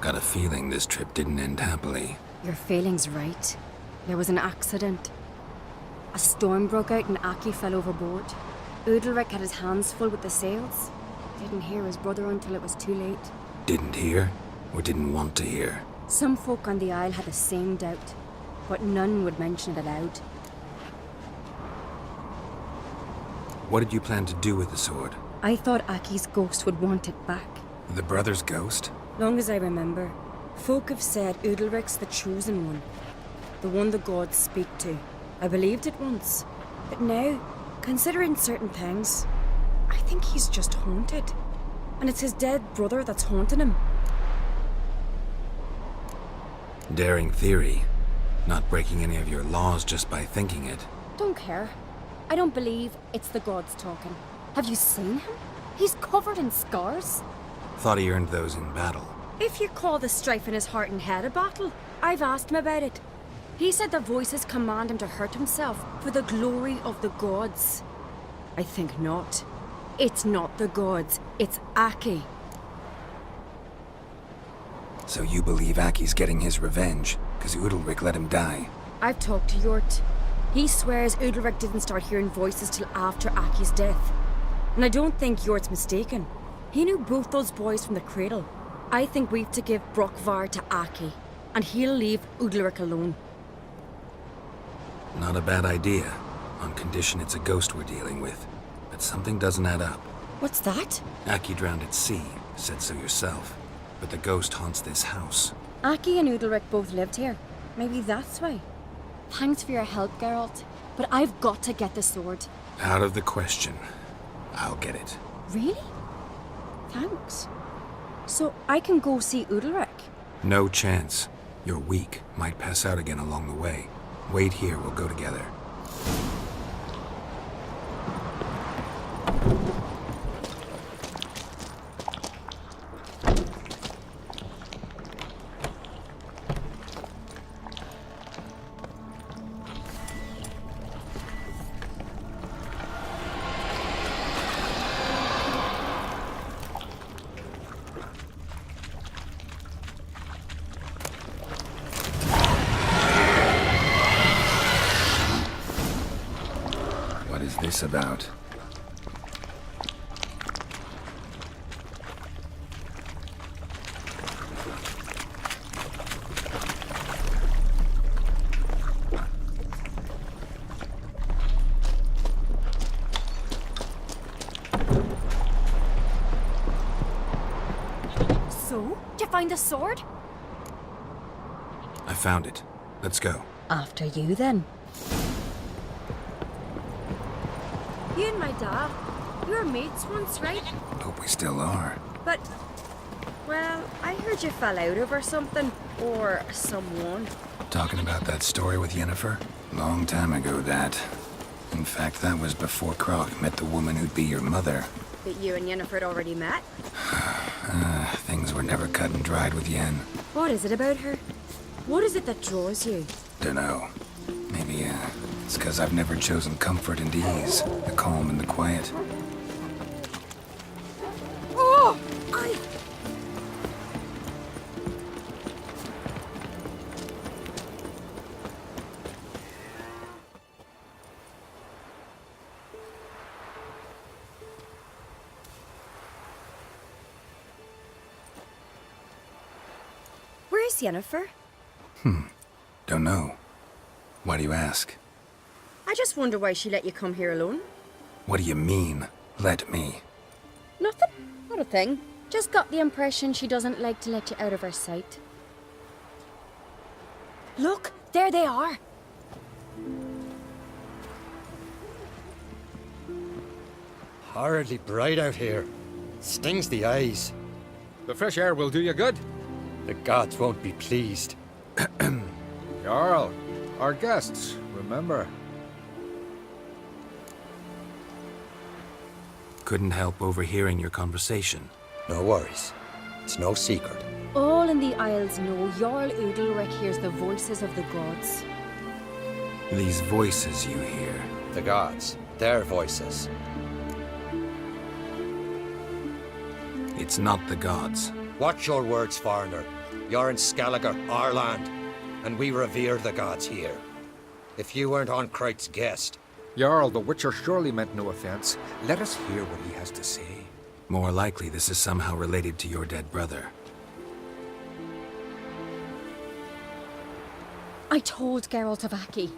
Got a feeling this trip didn't end happily. Your feeling's right. There was an accident. A storm broke out and Aki fell overboard. Udalric had his hands full with the sails. Didn't hear his brother until it was too late. Didn't hear? Or didn't want to hear? Some folk on the Isle had the same doubt, but none would mention it aloud. What did you plan to do with the sword? I thought Aki's ghost would want it back. The brother's ghost? Long as I remember, folk have said Udalric's the chosen one. The one the gods speak to. I believed it once. But now, considering certain things, I think he's just haunted. And it's his dead brother that's haunting him. Daring theory. Not breaking any of your laws just by thinking it. Don't care. I don't believe it's the gods talking. Have you seen him? He's covered in scars. Thought he earned those in battle. If you call the strife in his heart and head a battle, I've asked him about it. He said their voices command him to hurt himself for the glory of the gods. I think not. It's not the gods, it's Aki. So you believe Aki's getting his revenge, because Udalric let him die? I've talked to Yort. He swears Udalric didn't start hearing voices till after Aki's death. And I don't think Yort's mistaken. He knew both those boys from the cradle. I think we've to give Brokvar to Aki, and he'll leave Udalric alone. Not a bad idea, on condition it's a ghost we're dealing with. But something doesn't add up. What's that? Aki drowned at sea, said so yourself. But the ghost haunts this house. Aki and Udalric both lived here. Maybe that's why. Thanks for your help, Geralt. But I've got to get the sword. Out of the question. I'll get it. Really? Thanks. So I can go see Udalric? No chance. You're weak. Might pass out again along the way. Wait here, we'll go together. What is this about? So? Did you find the sword? I found it. Let's go. After you, then. You and my dad, you were mates once, right? Hope we still are. But, well, I heard you fell out over something. Or someone. Talking about that story with Yennefer? Long time ago, that. In fact, that was before Croc met the woman who'd be your mother. that you and Yennefer had already met. Things were never cut and dried with Yen. What is it about her? What is it that draws you? Dunno. Maybe, it's because I've never chosen comfort and ease, the calm and the quiet. Oh! Where's Yennefer? Don't know. Why do you ask? I just wonder why she let you come here alone. What do you mean, let me? Nothing. Not a thing. Just got the impression she doesn't like to let you out of her sight. Look, there they are. Horridly bright out here. Stings the eyes. The fresh air will do you good. The gods won't be pleased. Jarl, our guests, remember. Couldn't help overhearing your conversation. No worries. It's no secret. All in the Isles know Jarl Udalric hears the voices of the gods. These voices you hear. The gods. Their voices. It's not the gods. Watch your words, foreigner. You're in Skellige, our land, and we revere the gods here. If you weren't Onkreit's guest... Jarl, the Witcher surely meant no offense. Let us hear what he has to say. More likely this is somehow related to your dead brother. I told Geralt of Aki.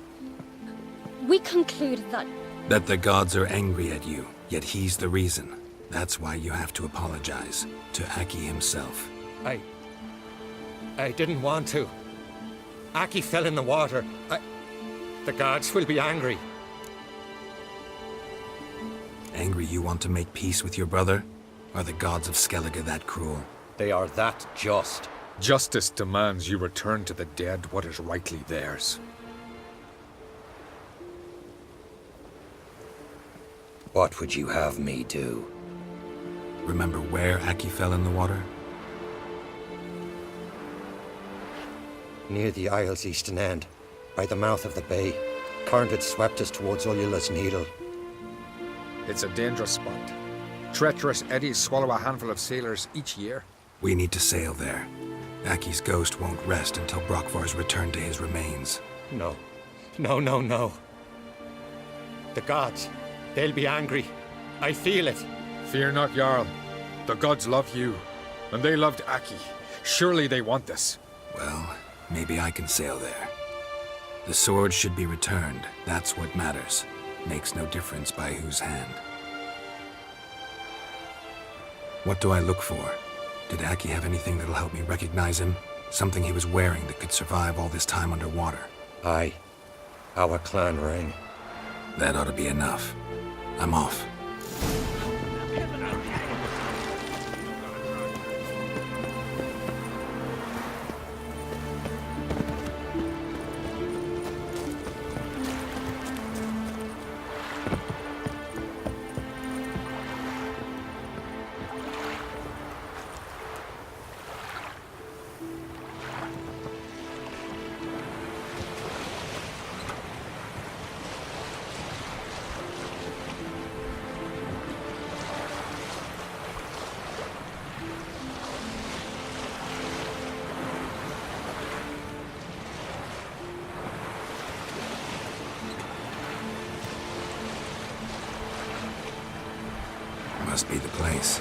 We concluded that... That the gods are angry at you, yet he's the reason. That's why you have to apologize to Aki himself. I didn't want to. Aki fell in the water. The gods will be angry. Angry you want to make peace with your brother? Are the gods of Skellige that cruel? They are that just. Justice demands you return to the dead what is rightly theirs. What would you have me do? Remember where Aki fell in the water? Near the Isle's eastern end, by the mouth of the bay. Current had swept us towards Ullula's Needle. It's a dangerous spot. Treacherous eddies swallow a handful of sailors each year. We need to sail there. Aki's ghost won't rest until Brokvar's returned to his remains. No. No. The gods, they'll be angry. I feel it. Fear not, Jarl. The gods love you, and they loved Aki. Surely they want this. Well, maybe I can sail there. The sword should be returned. That's what matters. Makes no difference by whose hand. What do I look for? Did Aki have anything that'll help me recognize him? Something he was wearing that could survive all this time underwater? Aye. Our clan ring. That ought to be enough. I'm off. Must be the place.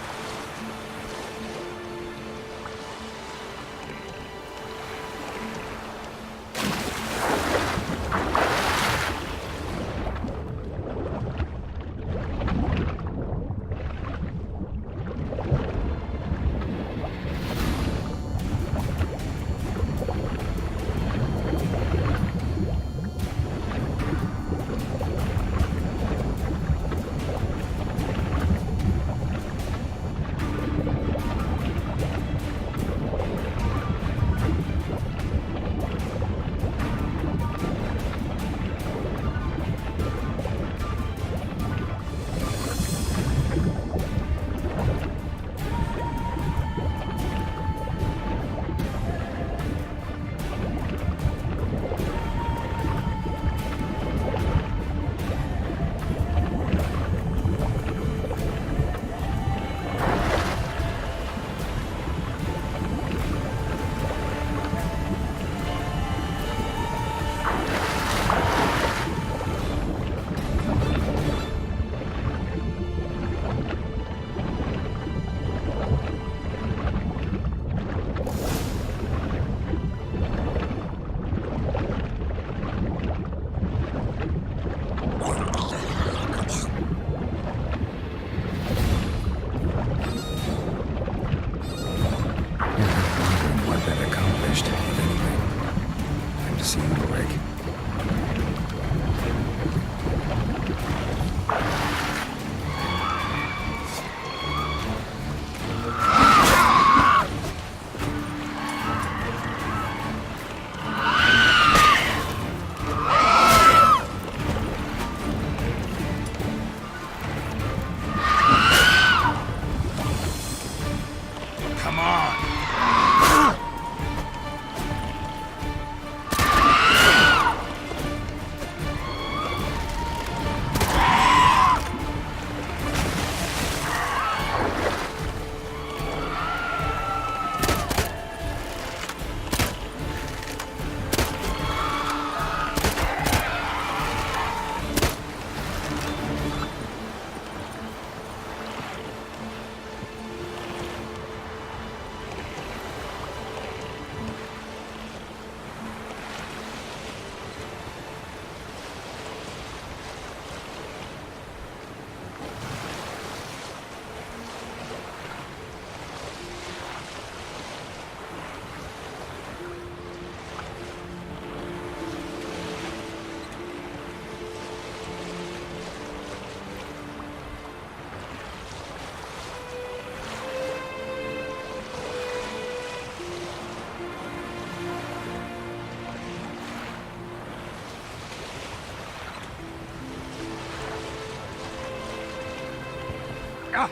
We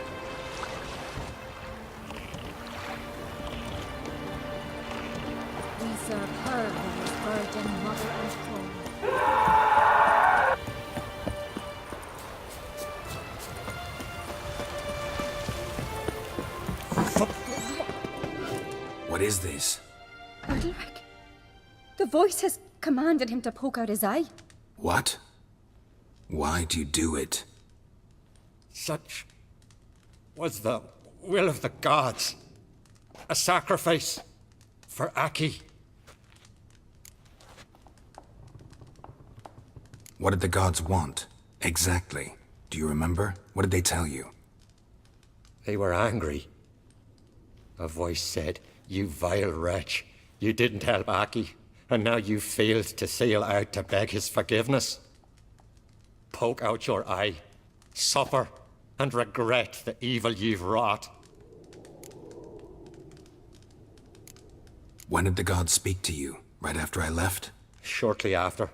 serve her who is virgin, mother, and throne. What is this? Udalric. The voice has commanded him to poke out his eye. What? Why do you do it? Such was the will of the gods. A sacrifice for Aki. What did the gods want? Exactly. Do you remember? What did they tell you? They were angry. A voice said, "You vile wretch, you didn't help Aki, and now you failed to sail out to beg his forgiveness. Poke out your eye, suffer, and regret the evil you've wrought." When did the gods speak to you? Right after I left? Shortly after.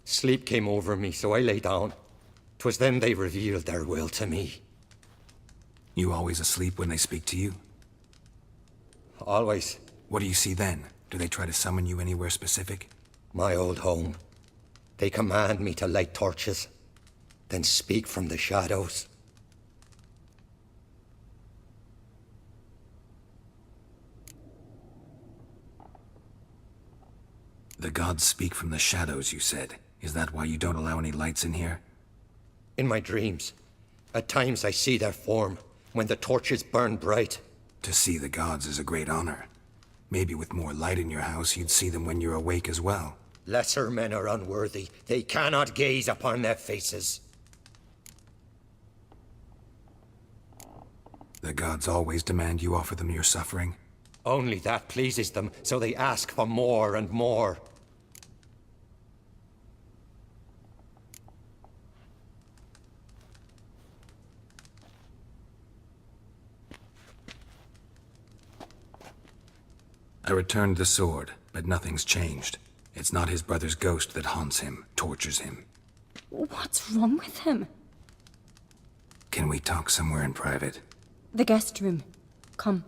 Sleep came over me, so I lay down. 'Twas then they revealed their will to me. You always asleep when they speak to you? Always. What do you see then? Do they try to summon you anywhere specific? My old home. They command me to light torches, then speak from the shadows. The gods speak from the shadows, you said. Is that why you don't allow any lights in here? In my dreams, at times I see their form, when the torches burn bright. To see the gods is a great honor. Maybe with more light in your house, you'd see them when you're awake as well. Lesser men are unworthy. They cannot gaze upon their faces. The gods always demand you offer them your suffering? Only that pleases them, so they ask for more and more. I returned the sword, but nothing's changed. It's not his brother's ghost that haunts him, tortures him. What's wrong with him? Can we talk somewhere in private? The guest room. Come.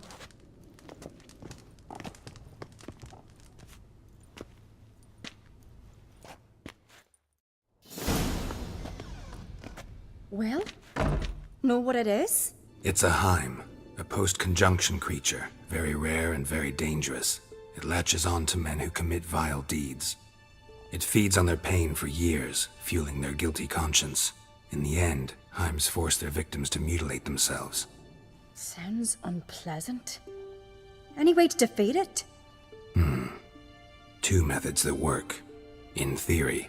Well, know what it is? It's a Heim, a post-conjunction creature, very rare and very dangerous. It latches on to men who commit vile deeds. It feeds on their pain for years, fueling their guilty conscience. In the end, Heims force their victims to mutilate themselves. Sounds unpleasant. Any way to defeat it? Two methods that work. In theory.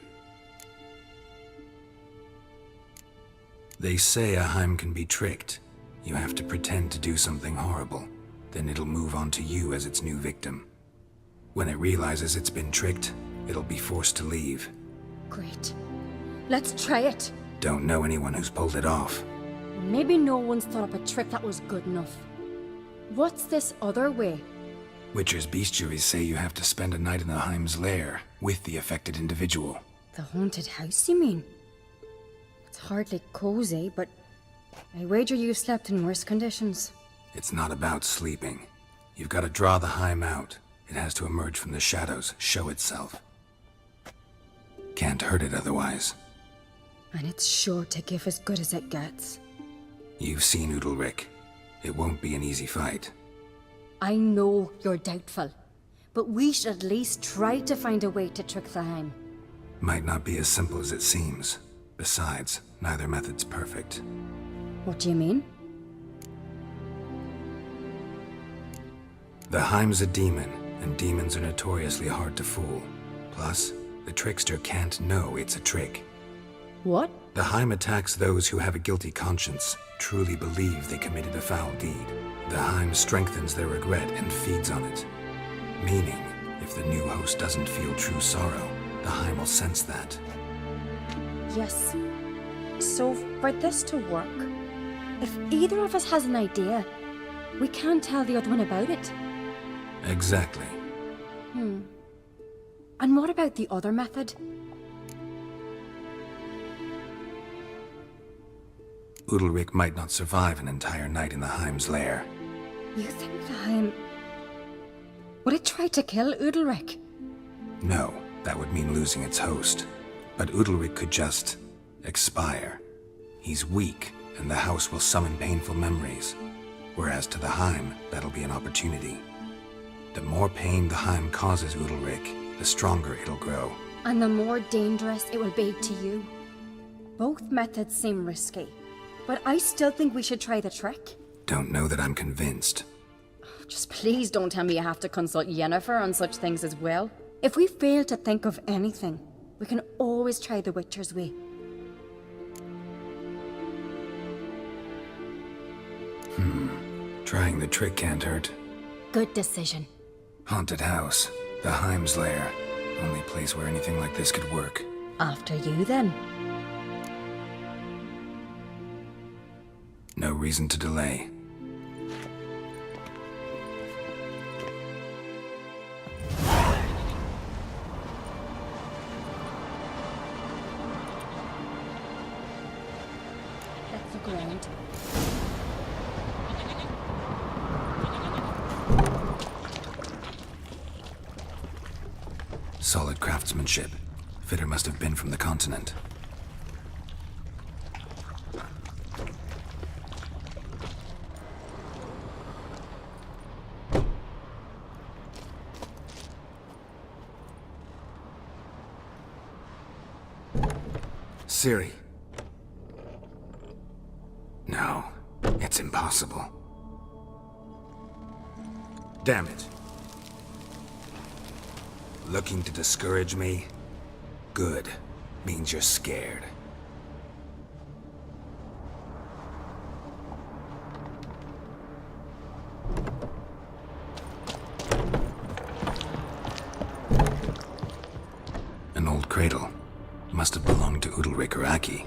They say a Heim can be tricked. You have to pretend to do something horrible. Then it'll move on to you as its new victim. When it realizes it's been tricked, it'll be forced to leave. Great. Let's try it. Don't know anyone who's pulled it off. Maybe no one's thought up a trick that was good enough. What's this other way? Witcher's bestiaries say you have to spend a night in the Heim's lair with the affected individual. The haunted house, you mean? It's hardly cozy, but I wager you've slept in worse conditions. It's not about sleeping. You've got to draw the Heim out. It has to emerge from the shadows, show itself. Can't hurt it otherwise. And it's sure to give as good as it gets. You've seen Udalric. It won't be an easy fight. I know you're doubtful, but we should at least try to find a way to trick the Heim. Might not be as simple as it seems. Besides, neither method's perfect. What do you mean? The Heim's a demon, and demons are notoriously hard to fool. Plus, the trickster can't know it's a trick. What? The Heim attacks those who have a guilty conscience, truly believe they committed a foul deed. The Heim strengthens their regret and feeds on it. Meaning, if the new host doesn't feel true sorrow, the Heim will sense that. Yes. So, for this to work, if either of us has an idea, we can't tell the other one about it. Exactly. And what about the other method? Udalric might not survive an entire night in the Heim's lair. You think the Heim... Would it try to kill Udalric? No, that would mean losing its host. But Udalric could just... expire. He's weak, and the house will summon painful memories. Whereas to the Heim, that'll be an opportunity. The more pain the Heim causes Udalric, the stronger it'll grow. And the more dangerous it will be to you. Both methods seem risky, but I still think we should try the trick. Don't know that I'm convinced. Just please don't tell me you have to consult Yennefer on such things as well. If we fail to think of anything, we can always try the Witcher's way. Trying the trick can't hurt. Good decision. Haunted house. The Heim's lair. Only place where anything like this could work. After you, then. No reason to delay. Let's look around. Solid craftsmanship. Fitter must have been from the continent. Ciri. No, it's impossible. Damn it. Looking to discourage me? Good. Means you're scared. An old cradle. Must have belonged to Udalric or Aki.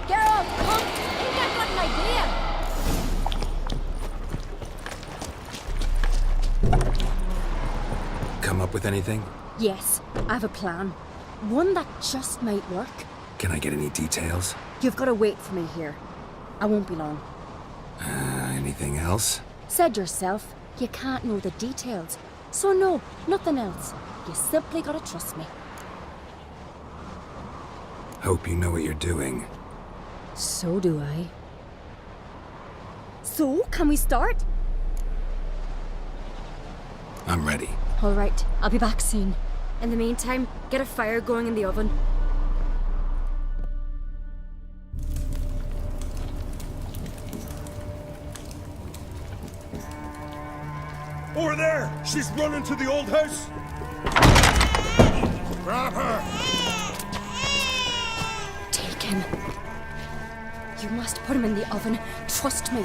Geralt, come! I think I've got an idea! Come up with anything? Yes, I have a plan. One that just might work. Can I get any details? You've got to wait for me here. I won't be long. Anything else? Said yourself, you can't know the details. So no, nothing else. You simply gotta trust me. Hope you know what you're doing. So do I. So, can we start? I'm ready. All right, I'll be back soon. In the meantime, get a fire going in the oven. Over there! She's running to the old house! Grab her! Take him. You must put him in the oven. Trust me.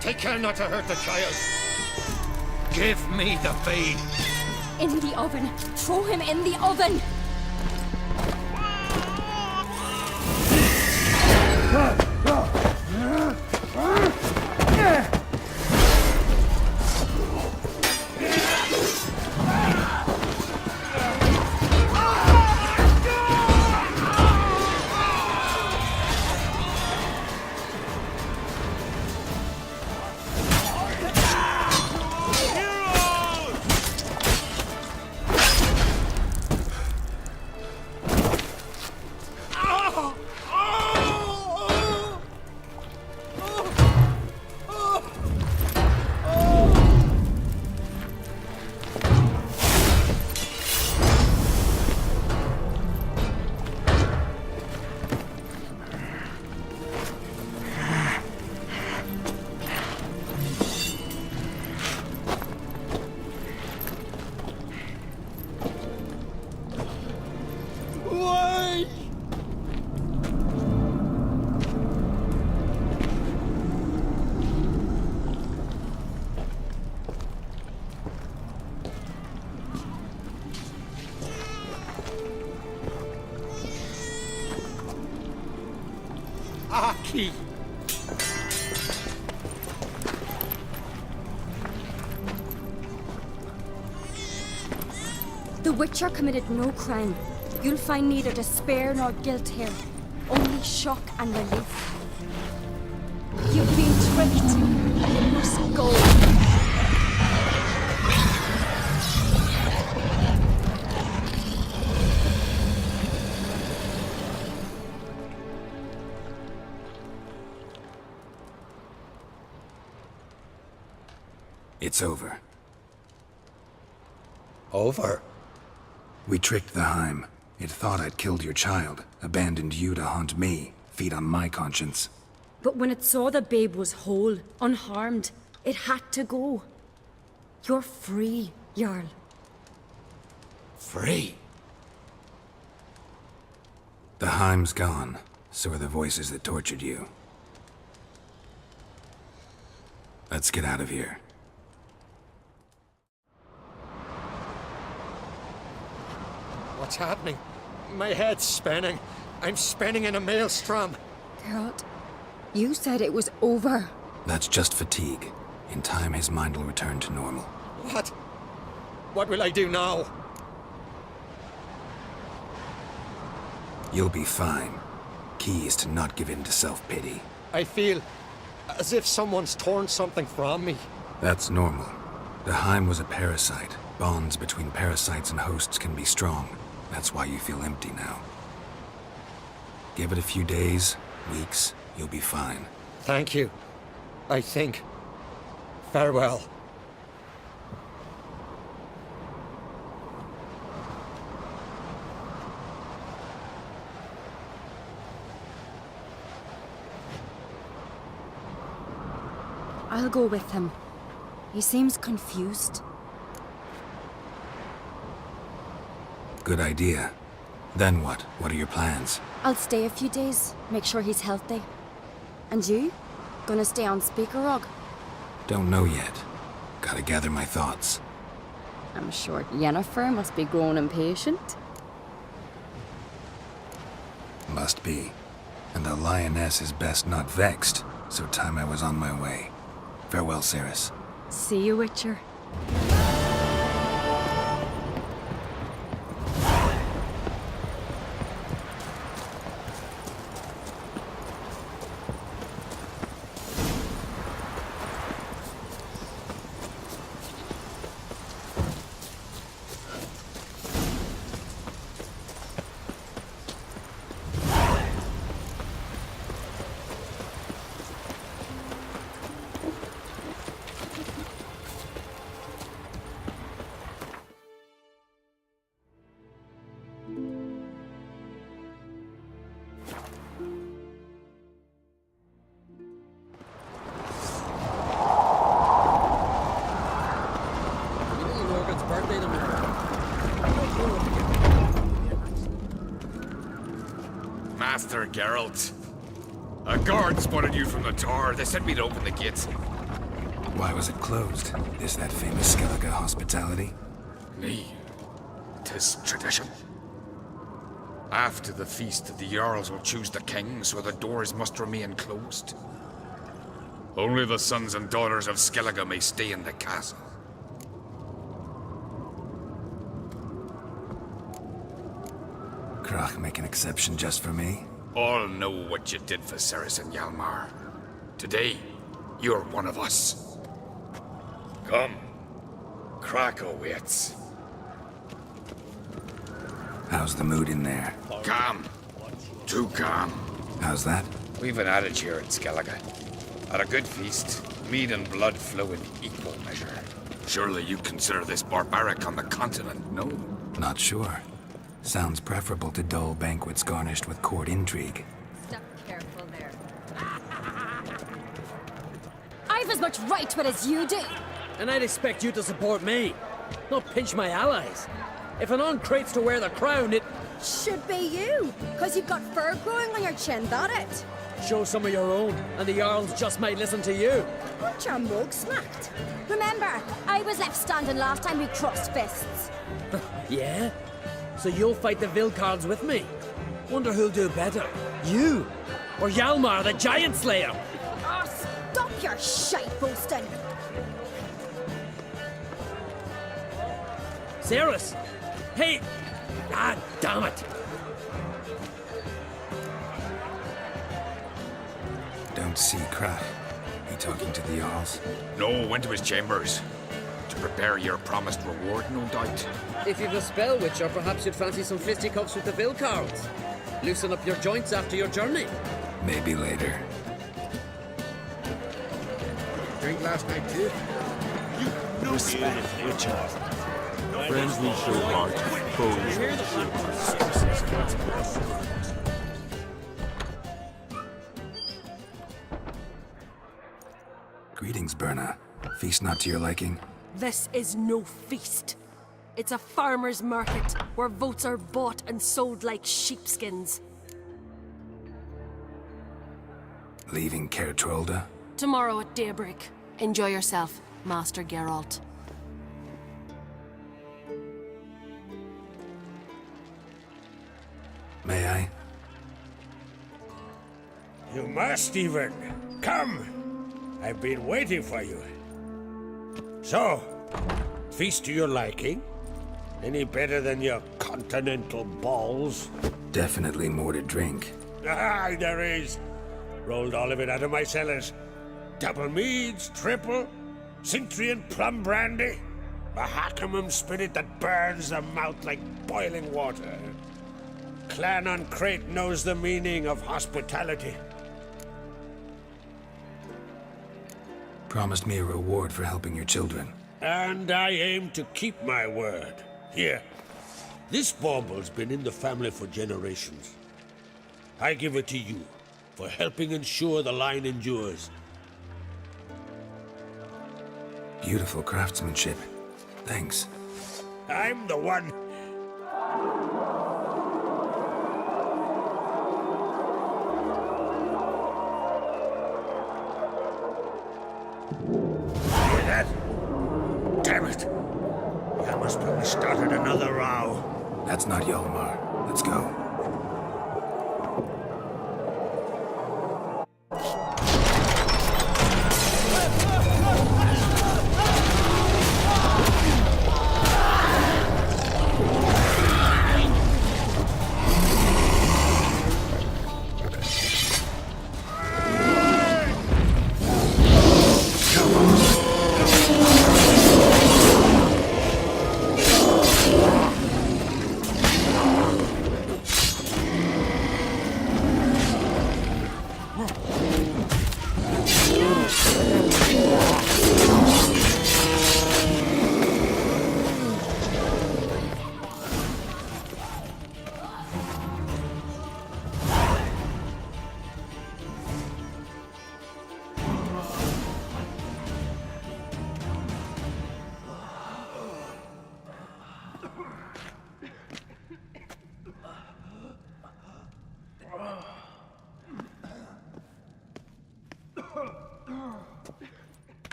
Take care not to hurt the child. Give me the babe. In the oven. Throw him in the oven. Aki! The Witcher committed no crime. You'll find neither despair nor guilt here. Only shock and relief. You've been tricked. You must go. It's over. Over? We tricked the Heim. It thought I'd killed your child, abandoned you to haunt me, feed on my conscience. But when it saw the babe was whole, unharmed, it had to go. You're free, Jarl. Free? The Heim's gone. So are the voices that tortured you. Let's get out of here. What's happening? My head's spinning. I'm spinning in a maelstrom. Geralt, you said it was over. That's just fatigue. In time, his mind will return to normal. What? What will I do now? You'll be fine. Key is to not give in to self-pity. I feel as if someone's torn something from me. That's normal. The Heim was a parasite. Bonds between parasites and hosts can be strong. That's why you feel empty now. Give it a few days, weeks, you'll be fine. Thank you. I think. Farewell. I'll go with him. He seems confused. Good idea. Then what? What are your plans? I'll stay a few days, make sure he's healthy. And you? Gonna stay on Speaker Rog? Don't know yet. Gotta gather my thoughts. I'm sure Yennefer must be growing impatient. Must be. And the lioness is best not vexed, so time I was on my way. Farewell, Cerys. See you, Witcher. Master Geralt. A guard spotted you from the tower. They said we'd open the gates. Why was it closed? Is that famous Skellige hospitality? Me. 'Tis tradition. After the feast, the Jarls will choose the king, so the doors must remain closed. Only the sons and daughters of Skellige may stay in the castle. Crach make an exception just for me? All know what you did for Cerys and Hjalmar. Today, you're one of us. Come. Crach awaits. How's the mood in there? Calm. Too calm. How's that? We've an adage here in Skellige. At a good feast, mead and blood flow in equal measure. Surely you consider this barbaric on the continent, no? Not sure. Sounds preferable to dull banquets garnished with court intrigue. Step careful there. I've as much right to it as you do. And I'd expect you to support me, not pinch my allies. If an uncrate's to wear the crown, it should be you, because you've got fur growing on your chin, that it? Show some of your own, and the Jarls just might listen to you. Got your mug smacked. Remember, I was left standing last time we crossed fists. Yeah? So you'll fight the Vilcards with me? Wonder who'll do better, you or Hjalmar the Giant Slayer? Oh, stop your shite boasting. Cerys, Hey! Ah, damn it! Don't see Crach. He talking to the Jarls? No, went to his chambers. To prepare your promised reward, no doubt. If you've a spell, Witcher, perhaps you'd fancy some fisticuffs with the Vilcards. Loosen up your joints after your journey. Maybe later. Drink last night, too? Respect, Witcher. Friends we show heart, foes we show. Greetings, Berna. Feast not to your liking? This is no feast. It's a farmer's market where votes are bought and sold like sheepskins. Leaving Caer Trolda? Tomorrow at daybreak. Enjoy yourself, Master Geralt. May I? You must, even. Come! I've been waiting for you. So, feast to your liking? Any better than your continental balls? Definitely more to drink. Ah, there is. Rolled all of it out of my cellars. Double meads, triple, Cintrian plum brandy, a Hackamum spirit that burns the mouth like boiling water. Clan on Crate knows the meaning of hospitality. Promised me a reward for helping your children. And I aim to keep my word. Here, this bauble's been in the family for generations. I give it to you for helping ensure the line endures. Beautiful craftsmanship. Thanks. I'm the one. Hear that? Damn it! That must have started another row. That's not Hjalmar. Let's go.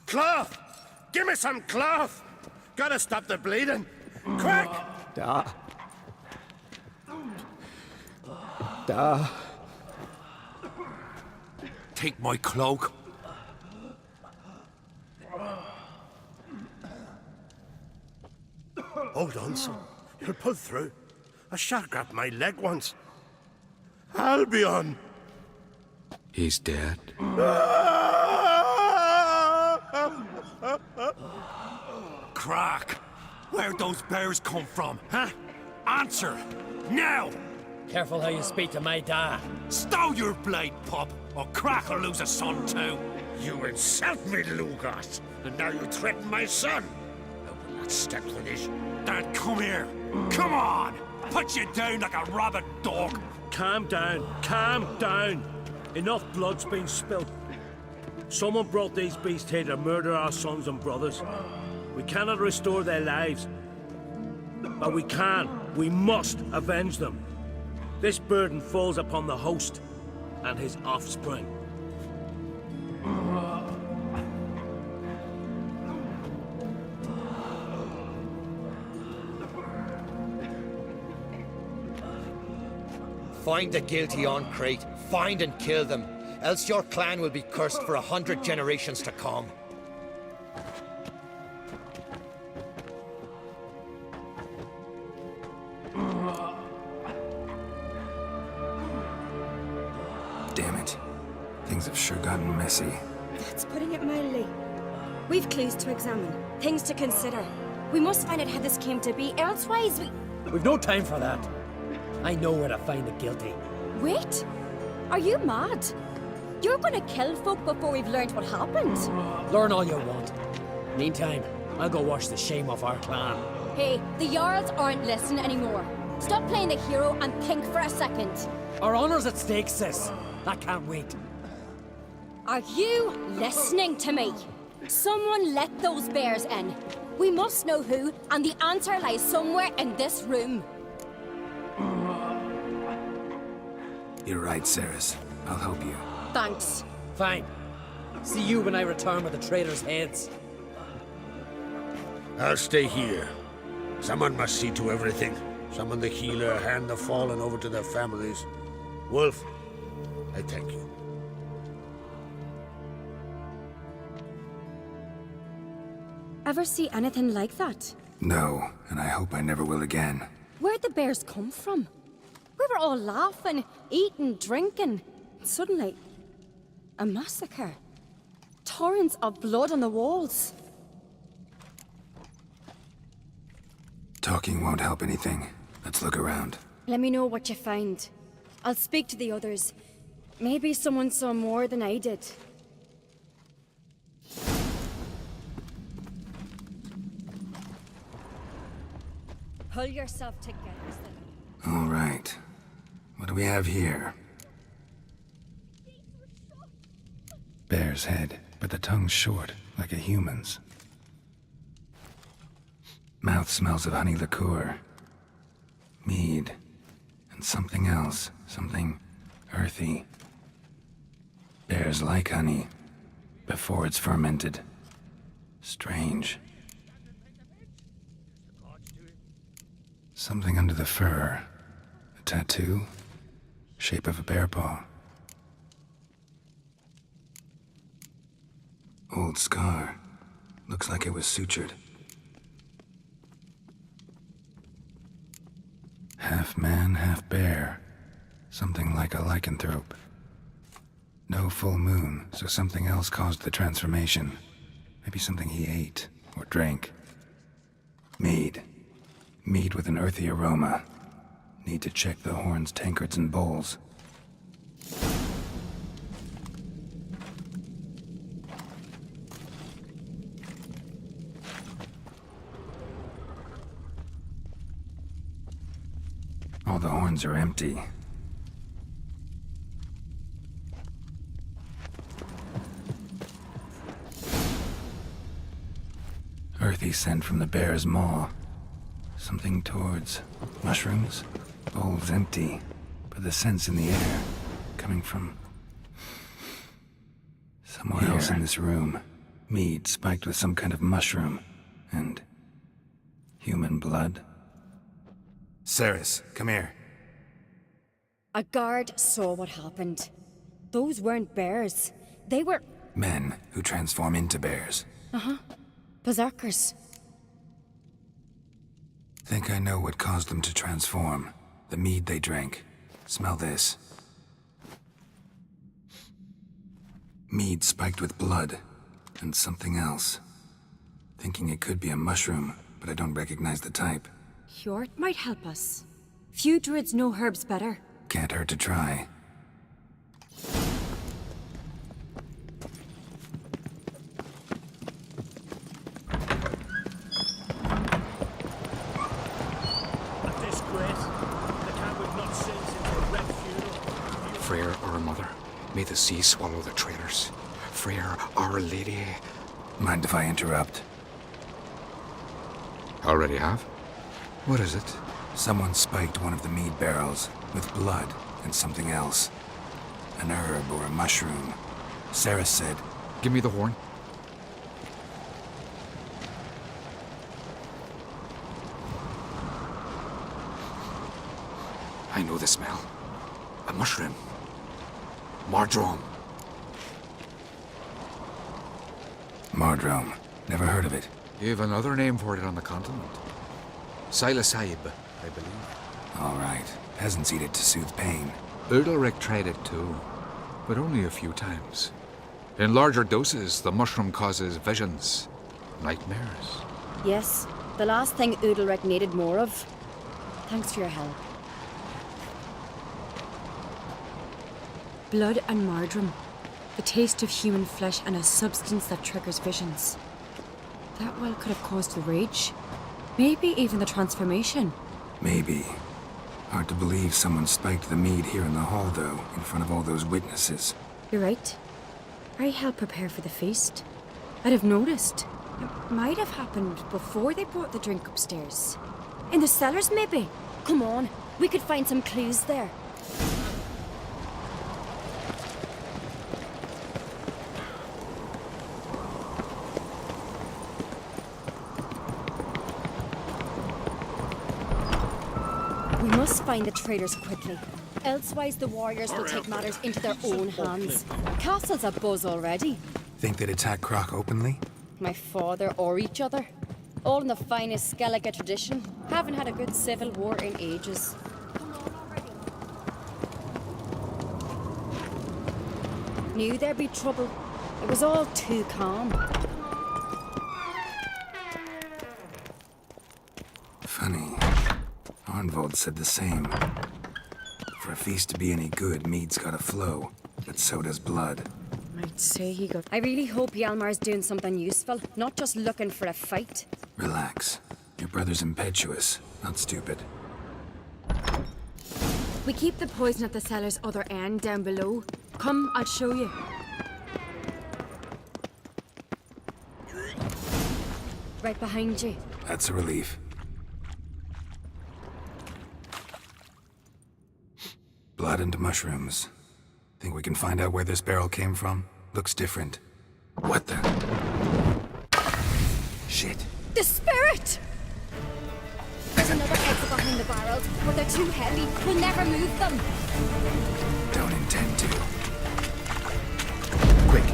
Cloth! Give me some cloth! Gotta stop the bleeding! Quick! Da. Da. Take my cloak. Hold on, son. You'll pull through. A shark grabbed my leg once. Albion! He's dead. Crach! Where'd those bears come from, huh? Answer! Now! Careful how you speak to my dad. Stow your blade, pup, or Crach will lose a son too. You insult me, Lugos, and now you threaten my son. I will not step to this. Dad, come here. Come on! Put you down like a rabid dog. Calm down. Calm down. Enough blood's been spilt. Someone brought these beasts here to murder our sons and brothers. We cannot restore their lives. But we must avenge them. This burden falls upon the host and his offspring. Find the guilty on Crate. Find and kill them. Else your clan will be cursed for 100 generations to come. Things have sure gotten messy. That's putting it mildly. We've clues to examine, things to consider. We must find out how this came to be, elsewise We've no time for that. I know where to find the guilty. Wait! Are you mad? You're gonna kill folk before we've learned what happened? Learn all you want. Meantime, I'll go wash the shame off our clan. Hey, the Jarls aren't listening anymore. Stop playing the hero and think for a second. Our honor's at stake, sis. That can't wait. Are you listening to me? Someone let those bears in. We must know who, and the answer lies somewhere in this room. You're right, Ceres. I'll help you. Thanks. Fine. See you when I return with the traitors' heads. I'll stay here. Someone must see to everything. Summon the healer, hand the fallen over to their families. Wolf, I thank you. Ever see anything like that? No, and I hope I never will again. Where'd the bears come from? We were all laughing, eating, drinking. Suddenly, a massacre. Torrents of blood on the walls. Talking won't help anything. Let's look around. Let me know what you find. I'll speak to the others. Maybe someone saw more than I did. Pull yourself together, Sliver. All right. What do we have here? Bear's head, but the tongue's short, like a human's. Mouth smells of honey liqueur. Mead. And something else. Something earthy. Bears like honey. Before it's fermented. Strange. Something under the fur. A tattoo. Shape of a bear paw. Old scar. Looks like it was sutured. Half man, half bear. Something like a lycanthrope. No full moon, so something else caused the transformation. Maybe something he ate or drank. Mead. Mead with an earthy aroma. Need to check the horns, tankards, and bowls. All the horns are empty. Earthy scent from the bear's maw. Something towards mushrooms. Bowls empty, but the scent's in the air, coming from somewhere else in this room. Mead spiked with some kind of mushroom, and human blood. Ceres, come here. A guard saw what happened. Those weren't bears. They were... Men who transform into bears. Uh-huh. Berserkers. Think I know what caused them to transform. The mead they drank. Smell this. Mead spiked with blood. And something else. Thinking it could be a mushroom, but I don't recognize the type. Hjort might help us. Few druids know herbs better. Can't hurt to try. Freyr, our mother, may the sea swallow the traitors. Freyr, our lady. Mind if I interrupt? Already have? What is it? Someone spiked one of the mead barrels with blood and something else. An herb or a mushroom. Ceres said, "Give me the horn." I know the smell. A mushroom. Mardrome. Mardrome. Never heard of it. You've another name for it on the continent. Psilocybe, I believe. All right. Peasants eat it to soothe pain. Udalric tried it too. but only a few times. In larger doses, the mushroom causes visions, nightmares. Yes, the last thing Udalric needed more of. Thanks for your help. Blood and marjoram. The taste of human flesh and a substance that triggers visions. That well could have caused the rage. Maybe even the transformation. Maybe. Hard to believe someone spiked the mead here in the hall, though, in front of all those witnesses. You're right. I helped prepare for the feast. I'd have noticed. It might have happened before they brought the drink upstairs. In the cellars, maybe? Come on, we could find some clues there. We must find the traitors quickly. Elsewise, the warriors will take matters into their own hands. Castle's abuzz already. Think they'd attack Croc openly? My father or each other. All in the finest Skellige tradition. Haven't had a good civil war in ages. Knew there'd be trouble. It was all too calm. Funny. Arnvold said the same. For a feast to be any good, mead's gotta flow, but so does blood. I'd say he got... I really hope Hjalmar's doing something useful, not just looking for a fight. Relax. Your brother's impetuous, not stupid. We keep the poison at the cellar's other end, down below. Come, I'll show you. Right behind you. That's a relief. Blood and mushrooms. Think we can find out where this barrel came from? Looks different. What the? Shit. The spirit! There's another exit behind the barrels, but they're too heavy. We'll never move them. Don't intend to. Quick.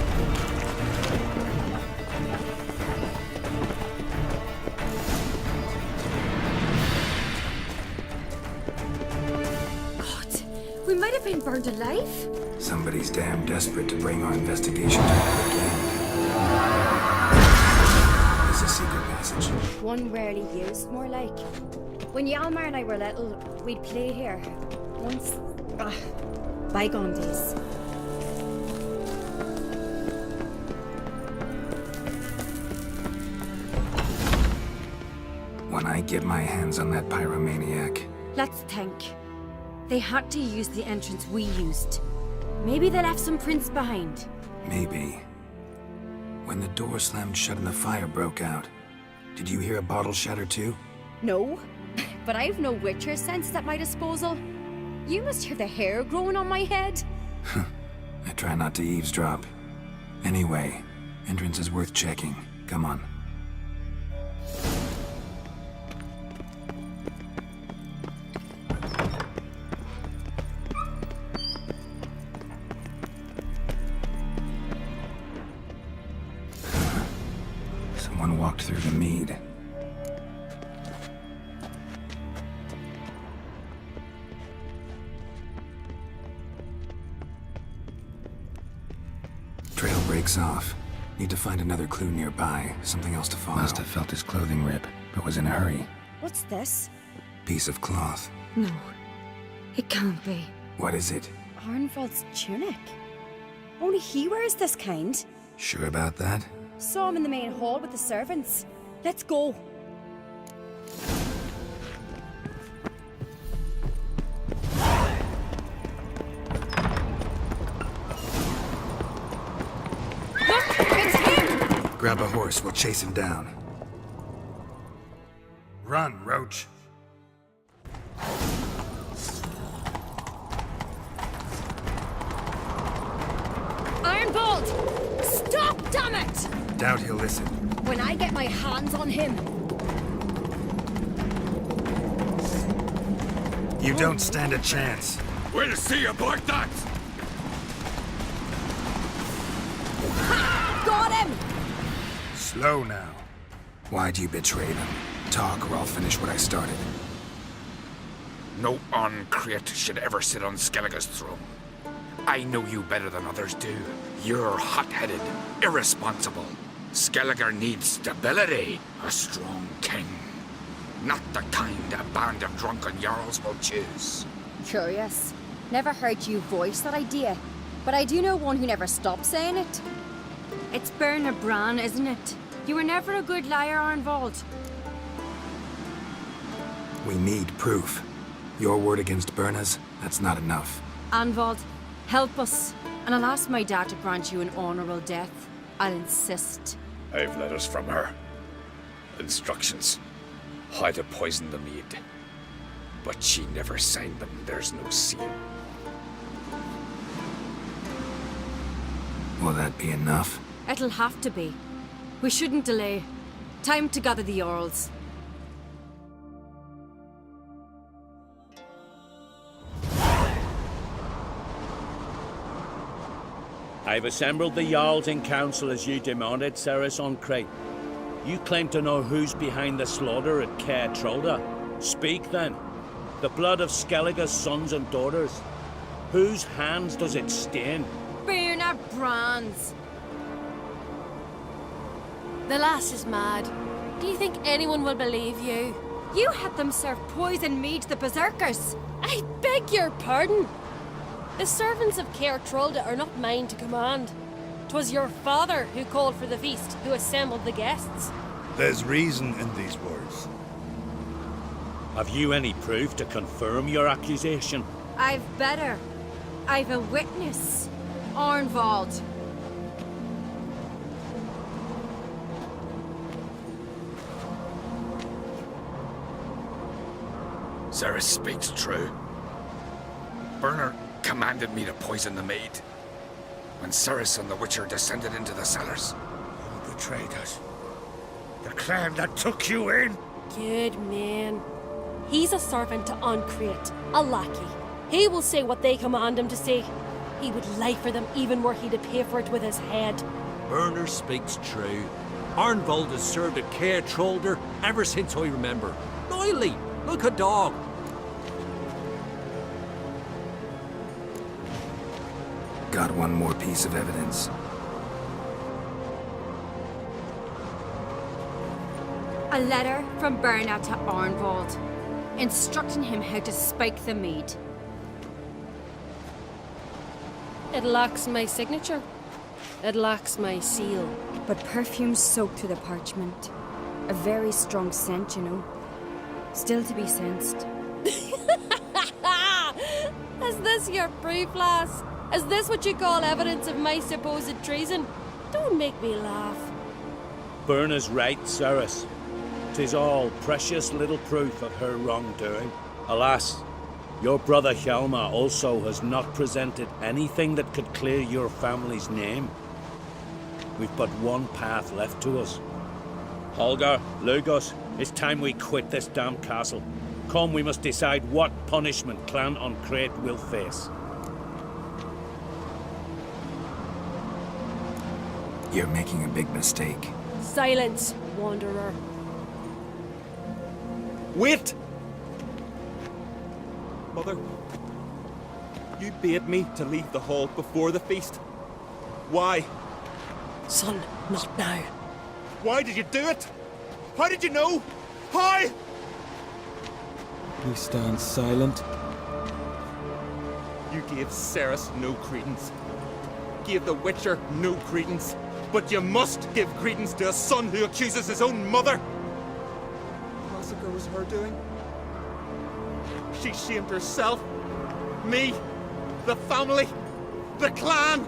We might have been burned alive. Somebody's damn desperate to bring our investigation to a quick end. There's a secret passage. One rarely used, more like. When Hjalmar and I were little, we'd play here. Once... bygone days. When I get my hands on that pyromaniac... Let's think. They had to use the entrance we used. Maybe they left some prints behind. Maybe. When the door slammed shut and the fire broke out, did you hear a bottle shatter too? No, but I've no Witcher senses at my disposal. You must hear the hair growing on my head. I try not to eavesdrop. Anyway, entrance is worth checking. Come on. Someone walked through the mead. Trail breaks off. Need to find another clue nearby. Something else to follow. Must have felt his clothing rip, but was in a hurry. What's this? Piece of cloth. No, it can't be. What is it? Arnvold's tunic. Only he wears this kind. Sure about that? Saw him in the main hall with the servants. Let's go. Look, it's him! Grab a horse, we'll chase him down. Run, Roach. Arnvold! Stop, damn it! Doubt he'll listen. When I get my hands on him. You don't stand a chance. We'll see about that! Ha! Got him! Slow now. Why'd you betray them? Talk or I'll finish what I started. No Oncreate should ever sit on Skellige's throne. I know you better than others do. You're hot-headed, irresponsible. Skelliger needs stability, a strong king. Not the kind a band of drunken jarls will choose. Curious. Never heard you voice that idea, but I do know one who never stops saying it. It's Bernard Bran, isn't it? You were never a good liar, Arnvald. We need proof. Your word against Berna's, that's not enough. Arnvald, help us, and I'll ask my dad to grant you an honourable death. I'll insist. I've letters from her. Instructions. How to poison the mead. But she never signed them. There's no seal. Will that be enough? It'll have to be. We shouldn't delay. Time to gather the Jarls. I've assembled the Jarls in council as you demanded, Cerys on Crate. You claim to know who's behind the slaughter at Caer Trolda. Speak then. The blood of Skellige's sons and daughters. Whose hands does it stain? Bernard Bran's. The lass is mad. Do you think anyone will believe you? You had them serve poison mead to the berserkers. I beg your pardon. The servants of Caer Trolda are not mine to command. 'Twas your father who called for the feast, who assembled the guests. There's reason in these words. Have you any proof to confirm your accusation? I've better. I've a witness. Arnvald. Cerys speaks true. Bernard commanded me to poison the maid. When Cerys and the Witcher descended into the cellars. Who betrayed us? The clan that took you in? Good man. He's a servant to Ancrate, a lackey. He will say what they command him to say. He would lie for them even were he to pay for it with his head. Bernard speaks true. Arnvald has served at Caer Trolder ever since I remember. Loyally, like a dog. Got one more piece of evidence. A letter from Bernard to Arnvald, instructing him how to spike the mead. It lacks my signature. It lacks my seal. But perfume soaked through the parchment. A very strong scent, you know. Still to be sensed. Is this your proof, lass? Is this what you call evidence of my supposed treason? Don't make me laugh. Berna's right, Cerys. 'Tis all precious little proof of her wrongdoing. Alas, your brother Hjalmar also has not presented anything that could clear your family's name. We've but one path left to us. Holger, Lugos, it's time we quit this damn castle. Come, we must decide what punishment Clan Ancrate will face. You're making a big mistake. Silence, wanderer. Wait! Mother, you bade me to leave the hall before the feast. Why? Son, not now. Why did you do it? How did you know? How? We stand silent. You gave Cerys no credence. Gave the Witcher no credence. But you must give credence to a son who accuses his own mother. The massacre was her doing. She shamed herself, me, the family, the clan.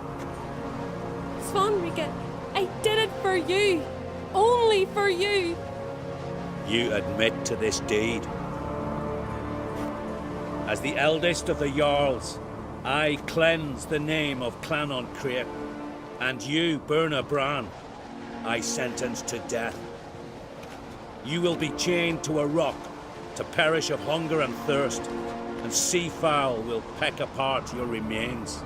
Svanrika, I did it for you. Only for you. You admit to this deed. As the eldest of the Jarls, I cleanse the name of Clan Ancrate. And you, Bernard Bran, I sentence to death. You will be chained to a rock to perish of hunger and thirst, and sea fowl will peck apart your remains.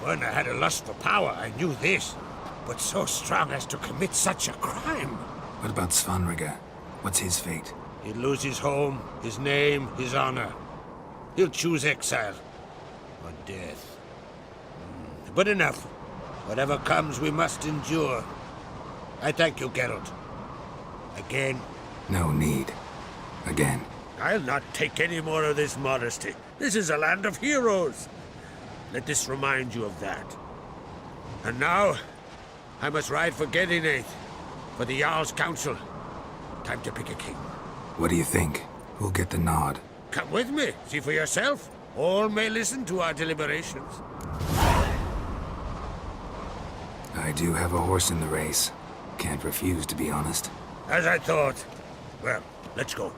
When I had a lust for power, I knew this. But so strong as to commit such a crime. What about Svanrige? What's his fate? He'll lose his home, his name, his honor. He'll choose exile. Or death. But enough. Whatever comes, we must endure. I thank you, Geralt. Again. No need. Again. I'll not take any more of this modesty. This is a land of heroes. Let this remind you of that. And now, I must ride for Gedinath, for the Jarl's Council. Time to pick a king. What do you think? Who'll get the nod? Come with me, see for yourself. All may listen to our deliberations. I do have a horse in the race. Can't refuse, to be honest. As I thought. Well, let's go.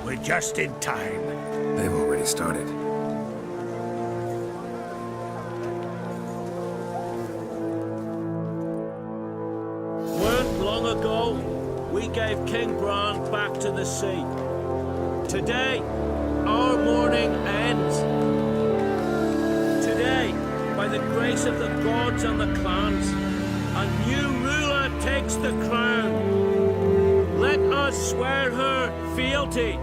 We're just in time. They've already started. Weren't long ago, we gave King Bran back to the sea. Today, our mourning ends. Today, by the grace of the gods and the clans, a new ruler takes the crown. Let us swear her fealty.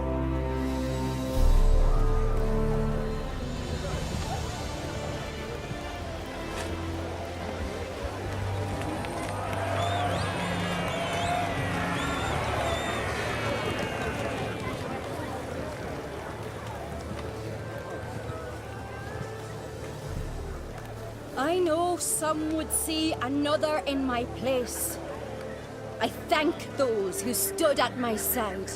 I know some would see another in my place. I thank those who stood at my side.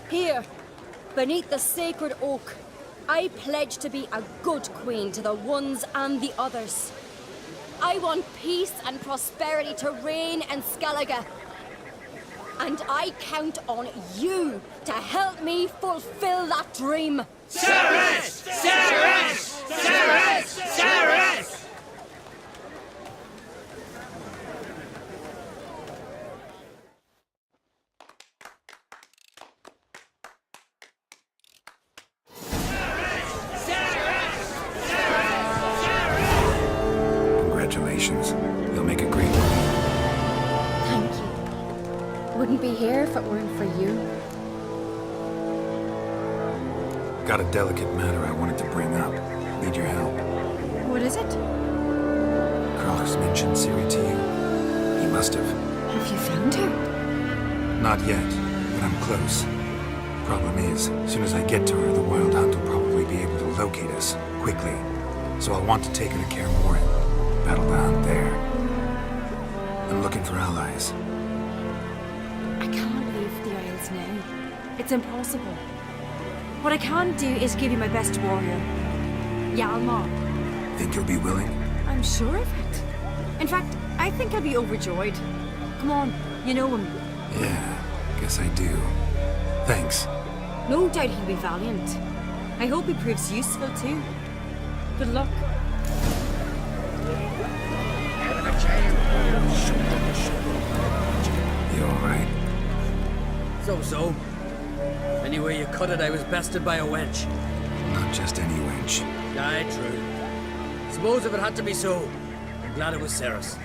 Here, beneath the sacred oak, I pledge to be a good queen to the ones and the others. I want peace and prosperity to reign in Skellige. And I count on you to help me fulfill that dream. Cerys! Cerys! Cerys! Cerys! Congratulations. You'll make a great queen. Thank you. Wouldn't be here if it weren't for you. Got a delicate matter I wanted to bring up. Need your help. What is it? Carlos mentioned Ciri to you. He must have. Have you found her? Not yet, but I'm close. Problem is, as soon as I get to her, the Wild Hunt will probably be able to locate us quickly. So I'll want to take her to Kaer Morhen. Battle the hunt there. I'm looking for allies. I can't leave the Isles now. It's impossible. What I can do is give you my best warrior, Hjalmar. Think you'll be willing? I'm sure of it. In fact, I think I'll be overjoyed. Come on, you know him. Yeah, guess I do. Thanks. No doubt he'll be valiant. I hope he proves useful too. Good luck. You alright? So. Anyway you cut it, I was bested by a wench. Not just any wench. Aye, true. Suppose if it had to be so, I'm glad it was Cerys.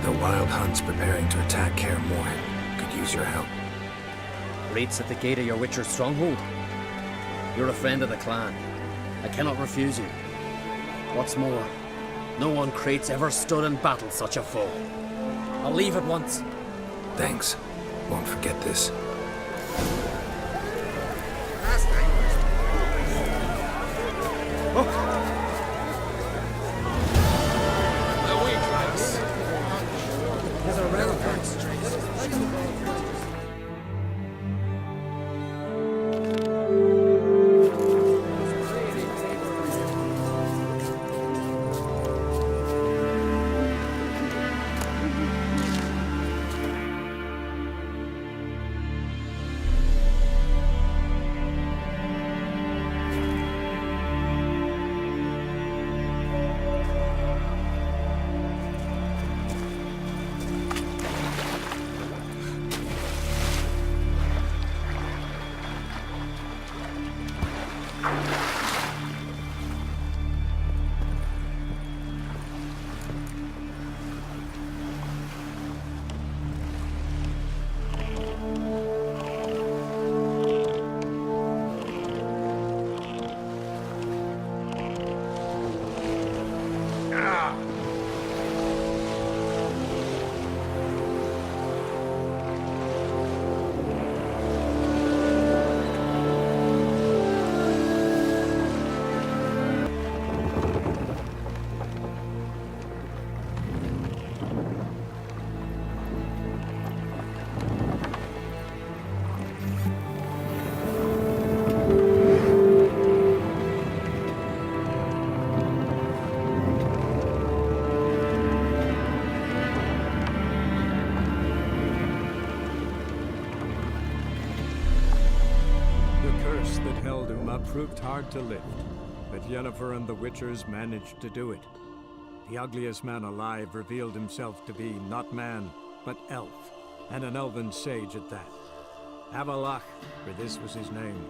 The Wild Hunt's preparing to attack Kaer Morhen. Could use your help. Raid's at the gate of your Witcher's stronghold. You're a friend of the clan. I cannot refuse you. What's more, no one Crate's ever stood in battle such a foe. I'll leave at once. Thanks. Won't forget this. There's a railroad. proved hard to lift, but Yennefer and the Witchers managed to do it. The ugliest man alive revealed himself to be not man, but elf, and an elven sage at that. Avalach, for this was his name,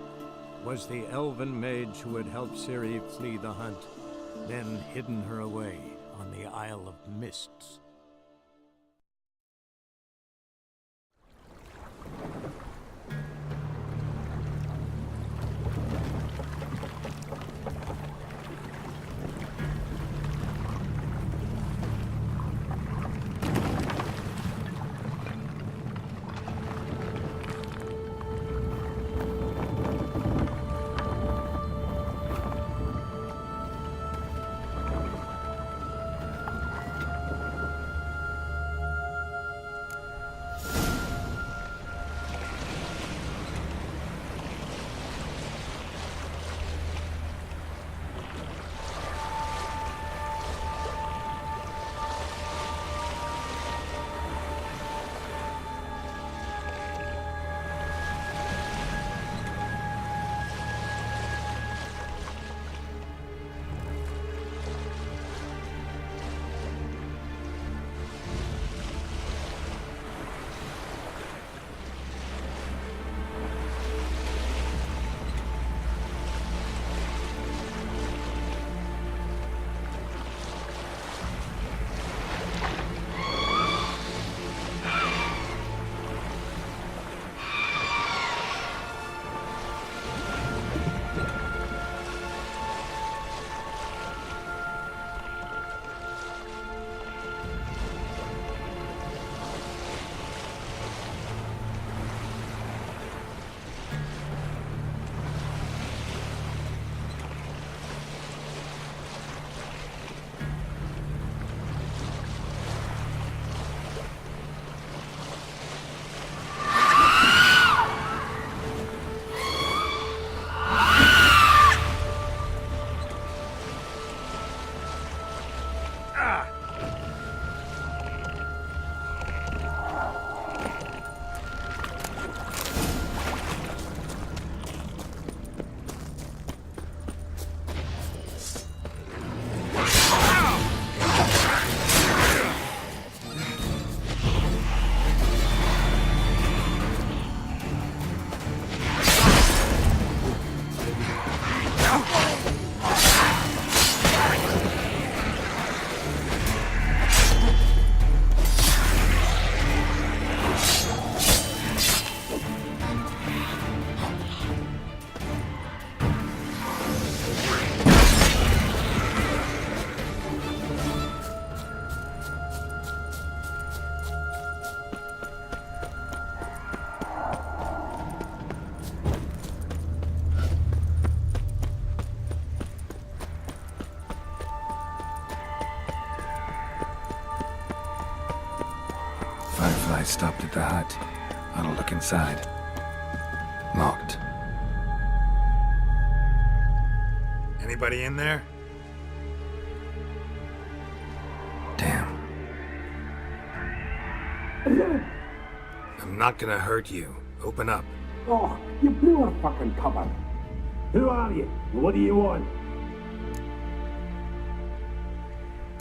was the elven mage who had helped Ciri flee the hunt, then hidden her away on the Isle of Mists. Firefly stopped at the hut. I'll look inside. Locked. Anybody in there? Damn. I'm not gonna hurt you. Open up. Oh, you blew our fucking cover. Who are you? What do you want?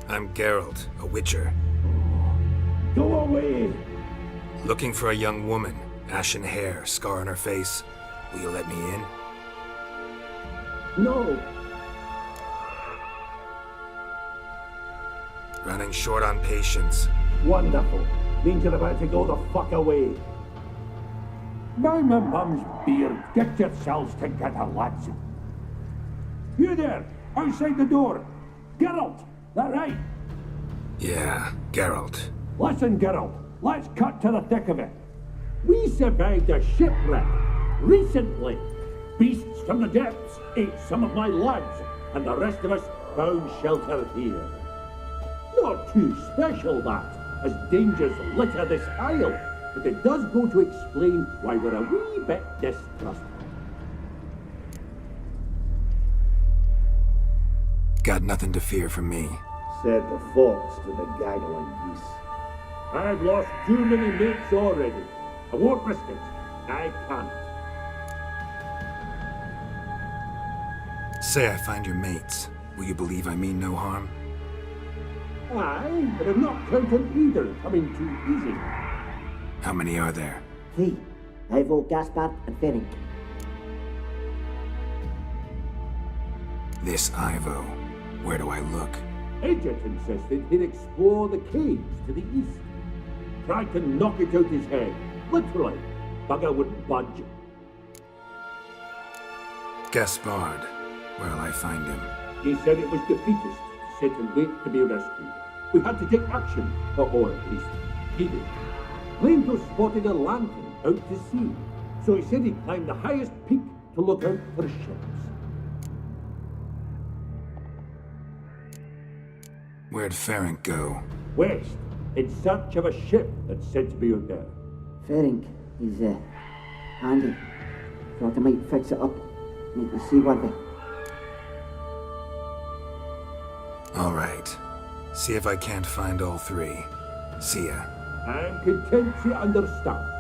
I'm Geralt, a witcher. Go away! Looking for a young woman. Ashen hair, scar on her face. Will you let me in? No! Running short on patience. Wonderful. Means you're about to go the fuck away. By my mum's beard, get yourselves together, lads. You there, outside the door. Geralt, that right? Yeah, Geralt. Listen, Geralt, let's cut to the thick of it. We survived a shipwreck recently. Beasts from the depths ate some of my lads, and the rest of us found shelter here. Not too special, that, as dangers litter this isle, but it does go to explain why we're a wee bit distrustful. Got nothing to fear from me. Said the fox to the gaggling geese. I've lost too many mates already. I won't risk it. I can't. say I find your mates, will you believe I mean no harm? Aye, but I'm not counting either coming too easy. How many are there? 3. Ivo, Gaspard, and Ferenc. This Ivo. Where do I look? Agent insisted he'd explore the caves to the east. Tried to knock it out his head. Literally. Bugger wouldn't budge. Gaspard. Where'll I find him? He said it was defeatist to sit and wait to be rescued. We had to take action, or at least he did. Claimed to have spotted a lantern out to sea, so he said he'd climb the highest peak to look out for ships. Where'd Ferenc go? West, in search of a ship that's said to be out there. Ferenc is handy. Thought I might fix it up. Make the seaworthy. All right. See if I can't find all 3. See ya. I'm content to understand.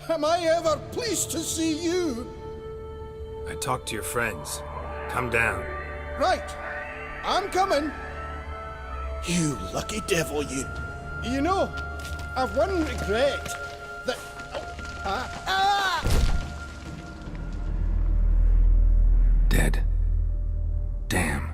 Am I ever pleased to see you? I talked to your friends. Come down. Right. I'm coming. You lucky devil, you. You know, I've one regret. That... Dead. Damn.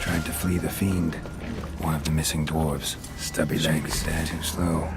Tried to flee the fiend. One of the missing dwarves. Stubby legs. Dead. Too slow.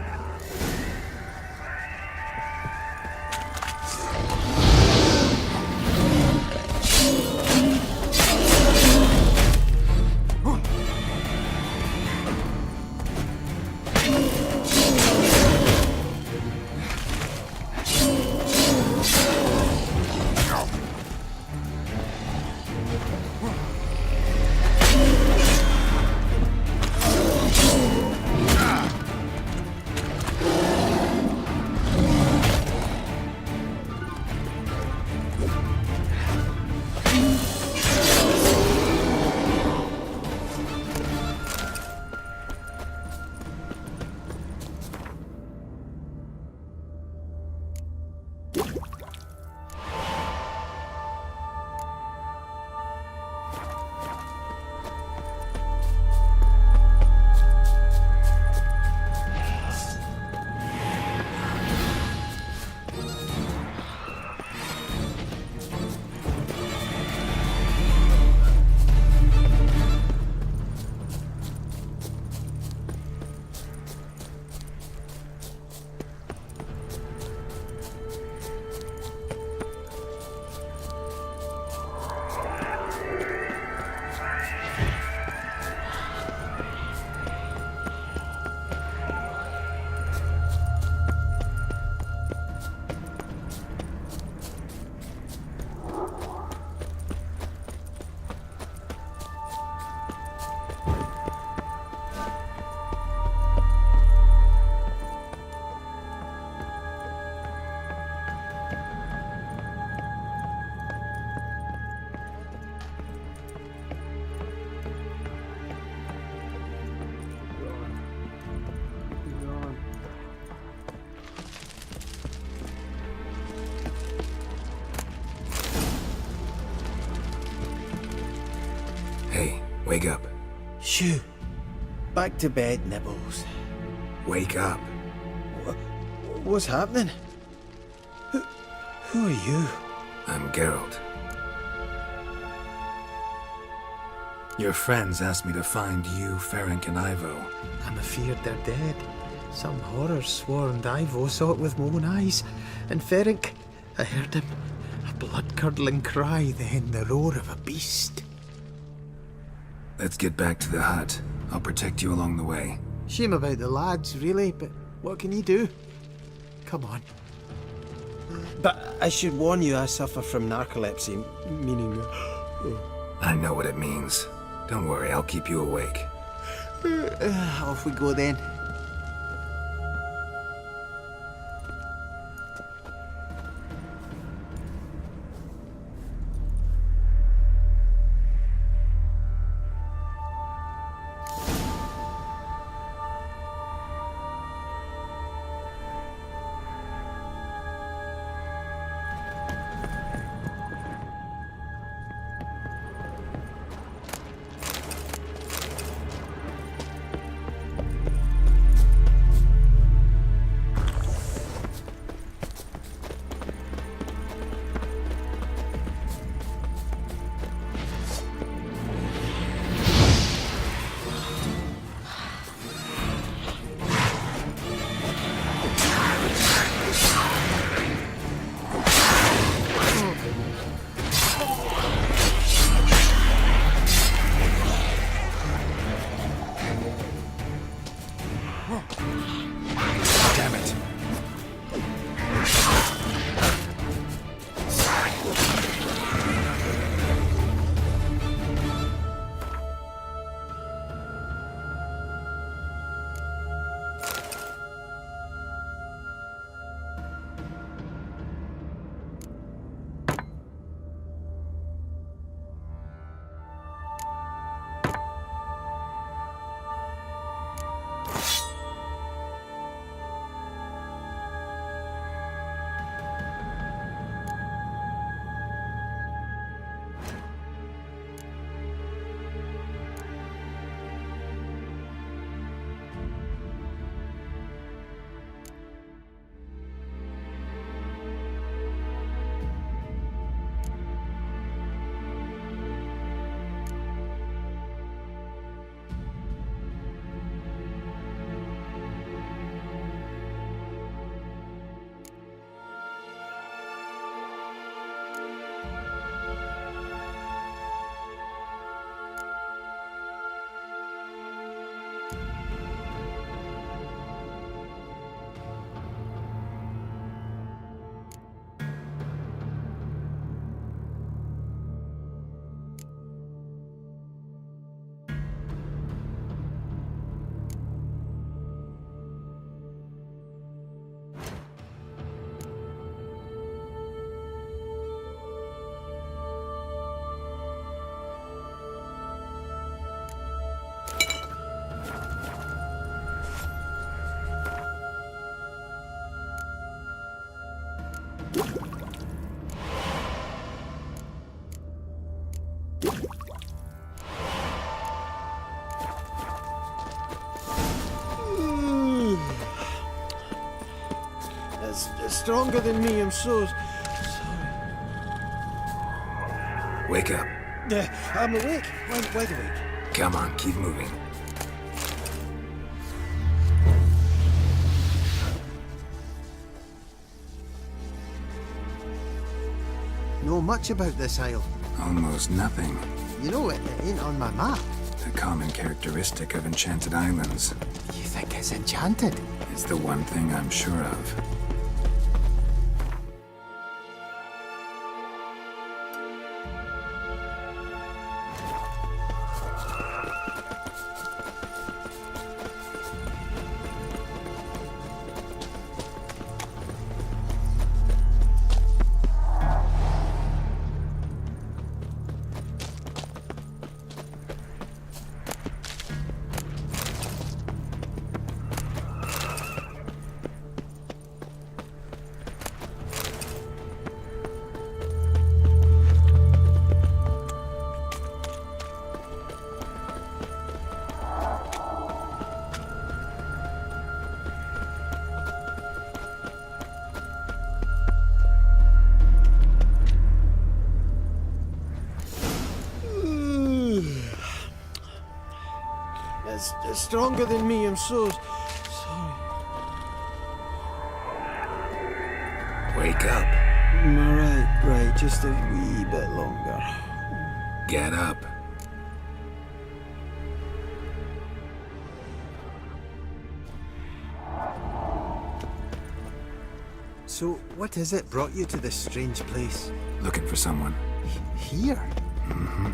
Hey, wake up. Shoo. Back to bed, Nibbles. Wake up. What's happening? Who are you? I'm Geralt. Your friends asked me to find you, Ferenc, and Ivo. I'm afeard they're dead. Some horror swarmed Ivo, saw it with my own eyes. And Ferenc, I heard him. A blood-curdling cry, then the roar of a beast. Let's get back to the hut. I'll protect you along the way. Shame about the lads, really, but what can you do? Come on. But I should warn you, I suffer from narcolepsy, meaning... I know what it means. Don't worry, I'll keep you awake. Off we go then. Damn it. That's stronger than me, I'm so sorry. Wake up. I'm awake. Wide awake. Come on, keep moving. Know much about this isle? Almost nothing. You know, it ain't on my map. A common characteristic of enchanted islands. You think it's enchanted? It's the one thing I'm sure of. It's stronger than me, I'm so sorry. Wake up. Right, just a wee bit longer. Get up. So, what is it brought you to this strange place? Looking for someone. Here? Mm-hmm.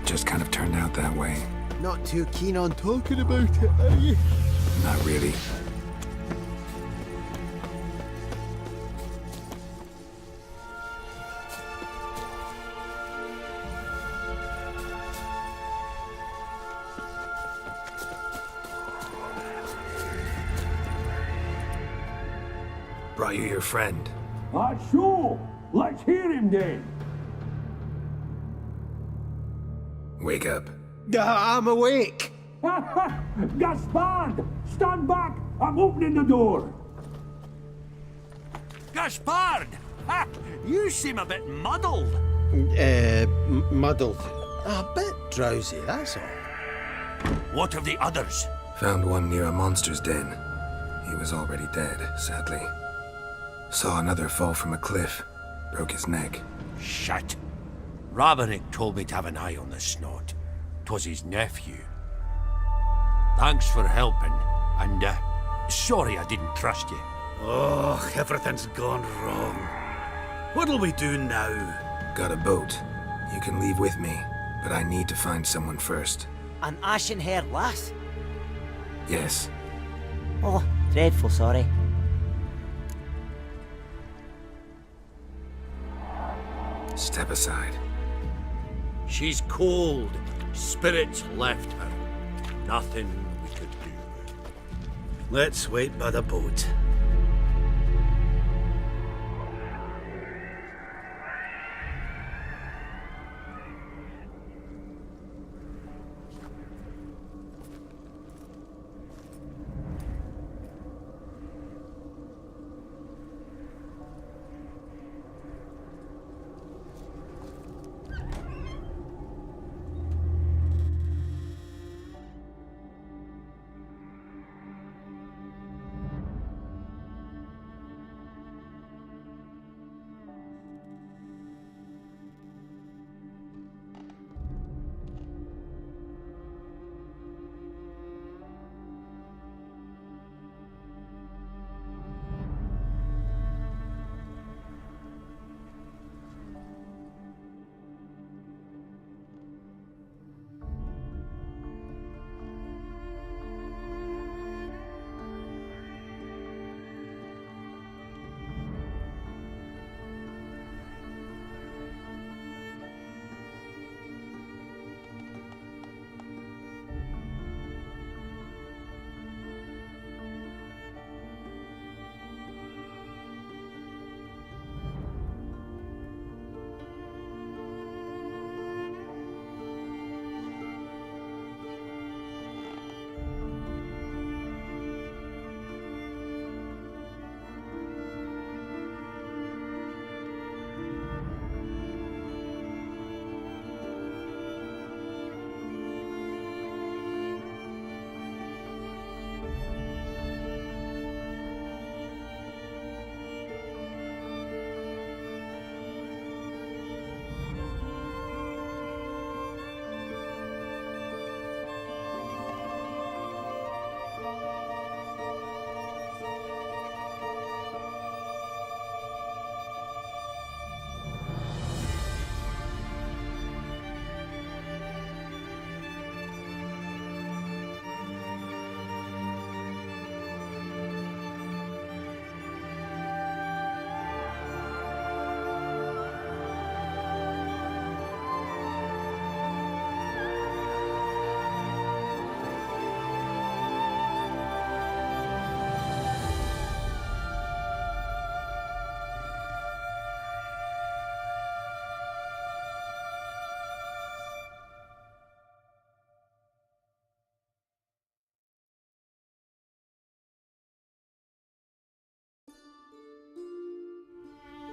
Just kind of turned out that way. Not too keen on talking about it, are you? Not really. Brought you your friend. Sure. Let's hear him then. Wake up. I'm awake. Gaspard! Stand back! I'm opening the door. Gaspard! Ha! You seem a bit muddled. Muddled. A bit drowsy, that's all. What of the others? Found one near a monster's den. He was already dead, sadly. Saw another fall from a cliff. Broke his neck. Shit. Robinick told me to have an eye on the snot. 'Twas his nephew. Thanks for helping, and sorry I didn't trust you. Oh, everything's gone wrong. What'll we do now? Got a boat. You can leave with me, but I need to find someone first. An ashen-haired lass? Yes. Oh, dreadful sorry. Step aside. She's cold. Spirits left her. Nothing we could do. Let's wait by the boat.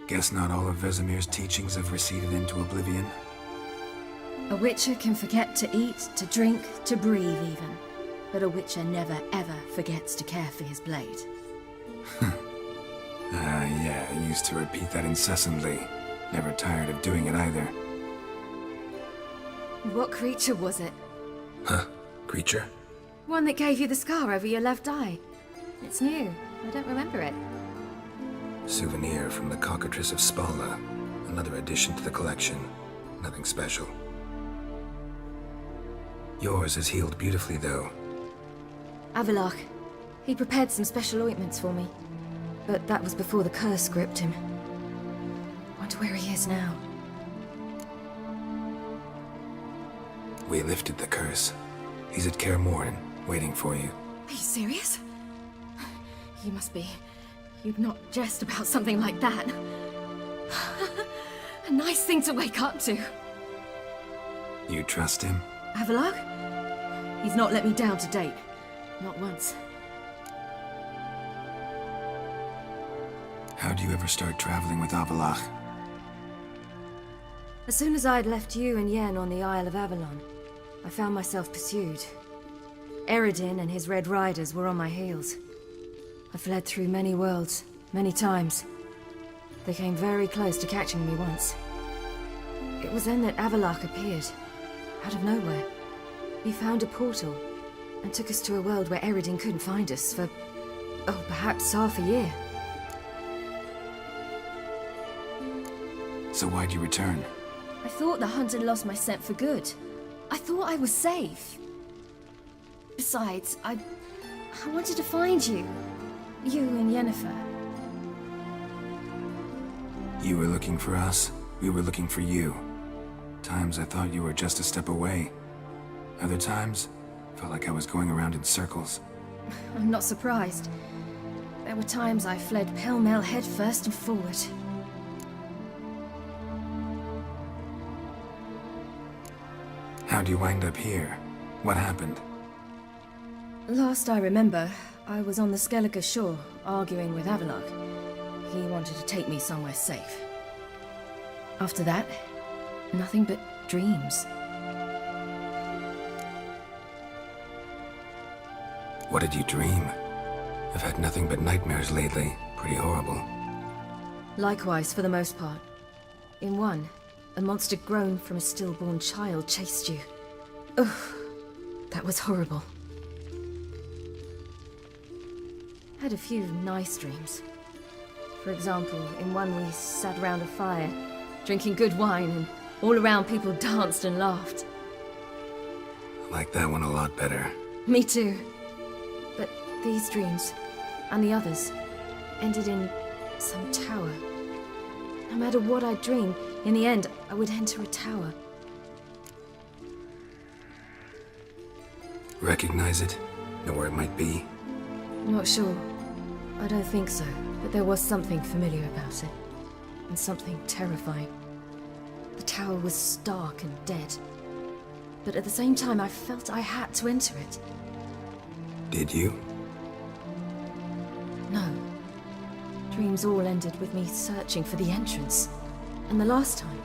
Guess not all of Vesemir's teachings have receded into oblivion. A witcher can forget to eat, to drink, to breathe even. But a witcher never ever forgets to care for his blade. Yeah, I used to repeat that incessantly. Never tired of doing it either. What creature was it? Huh? Creature? One that gave you the scar over your left eye. It's new. I don't remember it. Souvenir from the Cockatrice of Spala. Another addition to the collection. Nothing special. Yours is healed beautifully, though. Avalok. He prepared some special ointments for me. But that was before the curse gripped him. Wonder where he is now. We lifted the curse. He's at Kaer Morhen, waiting for you. Are you serious? You must be. You'd not jest about something like that. A nice thing to wake up to. You trust him? Avalok? He's not let me down to date. Not once. How'd you ever start traveling with Avalok? As soon as I'd left you and Yen on the Isle of Avalon, I found myself pursued. Eredin and his Red Riders were on my heels. I fled through many worlds, many times. They came very close to catching me once. It was then that Avalok appeared, out of nowhere. He found a portal, and took us to a world where Eredin couldn't find us for, perhaps half a year. So why'd you return? I thought the hunt had lost my scent for good. I thought I was safe. Besides, I wanted to find you. You and Yennefer. You were looking for us, we were looking for you. Times I thought you were just a step away. Other times, felt like I was going around in circles. I'm not surprised. There were times I fled pell-mell headfirst and forward. How'd you wind up here? What happened? Last I remember, I was on the Skellige shore, arguing with Avalok. He wanted to take me somewhere safe. After that, nothing but dreams. What did you dream? I've had nothing but nightmares lately. Pretty horrible. Likewise, for the most part. In one, a monster grown from a stillborn child chased you. Ugh, that was horrible. Had a few nice dreams. For example, in one we sat around a fire, drinking good wine, and all around people danced and laughed. I like that one a lot better. Me too. But these dreams, and the others, ended in some tower. No matter what I dreamed, in the end, I would enter a tower. Recognize it? Know where it might be? Not sure. I don't think so, but there was something familiar about it. And something terrifying. The tower was stark and dead. But at the same time, I felt I had to enter it. Did you? No. Dreams all ended with me searching for the entrance. And the last time,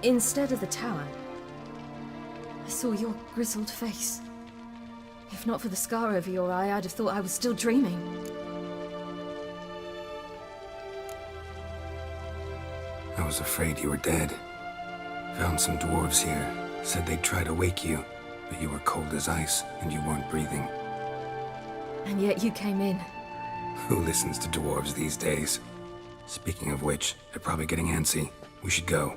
instead of the tower, I saw your grizzled face. If not for the scar over your eye, I'd have thought I was still dreaming. I was afraid you were dead. Found some dwarves here. Said they'd try to wake you, but you were cold as ice and you weren't breathing. And yet you came in. Who listens to dwarves these days? Speaking of which, they're probably getting antsy. We should go.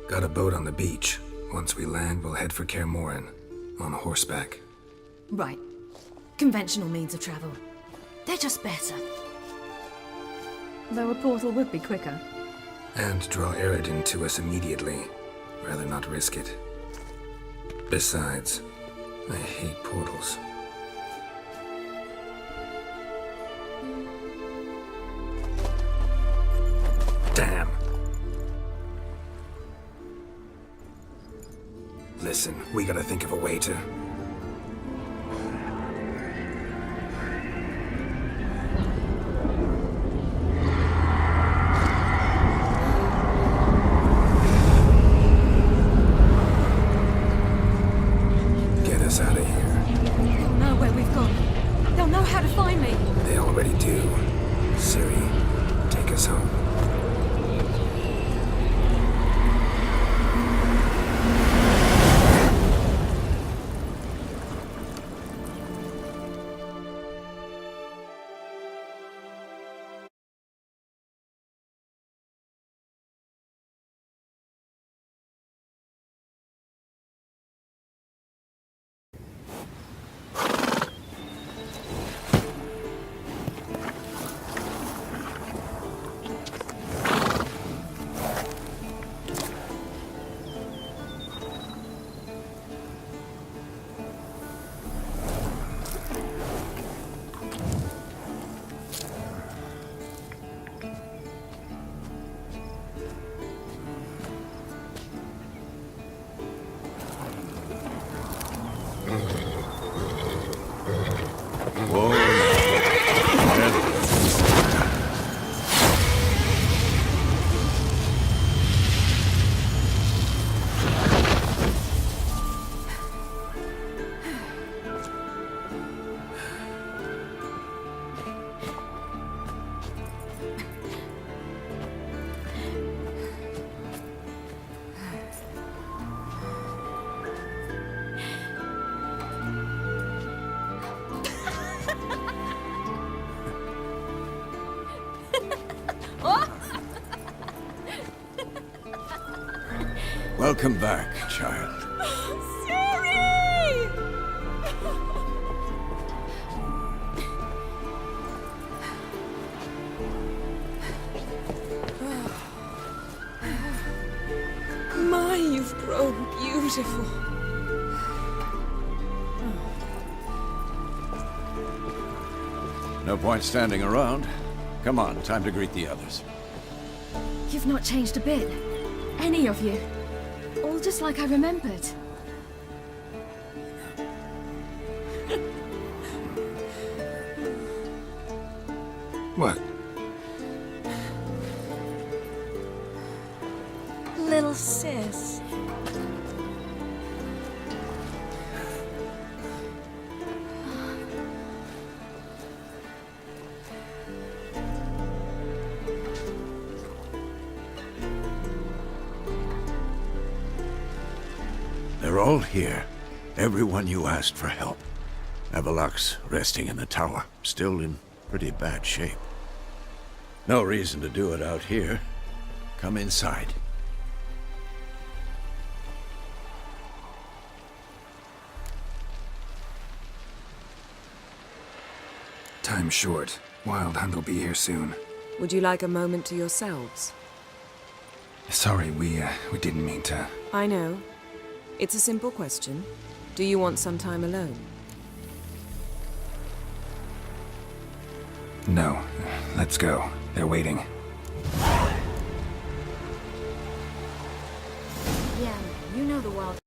Got a boat on the beach. Once we land, we'll head for Kaer Morhen. On horseback. Right. Conventional means of travel. They're just better. Though a portal would be quicker. And draw Eredin to us immediately. Rather not risk it. Besides, I hate portals. Damn. Listen, we gotta think of a way to... Get us out of here. Whoa. Welcome back, child. My, you've grown beautiful. No point standing around. Come on, time to greet the others. You've not changed a bit. Any of you. All just like I remembered. What? Little sis. They're all here. Everyone you asked for help. Avalok's resting in the tower, still in pretty bad shape. No reason to do it out here. Come inside. Time's short. Wild Hunt will be here soon. Would you like a moment to yourselves? Sorry, we didn't mean to. I know. It's a simple question. Do you want some time alone? No. Let's go. They're waiting. Yeah, you know the wild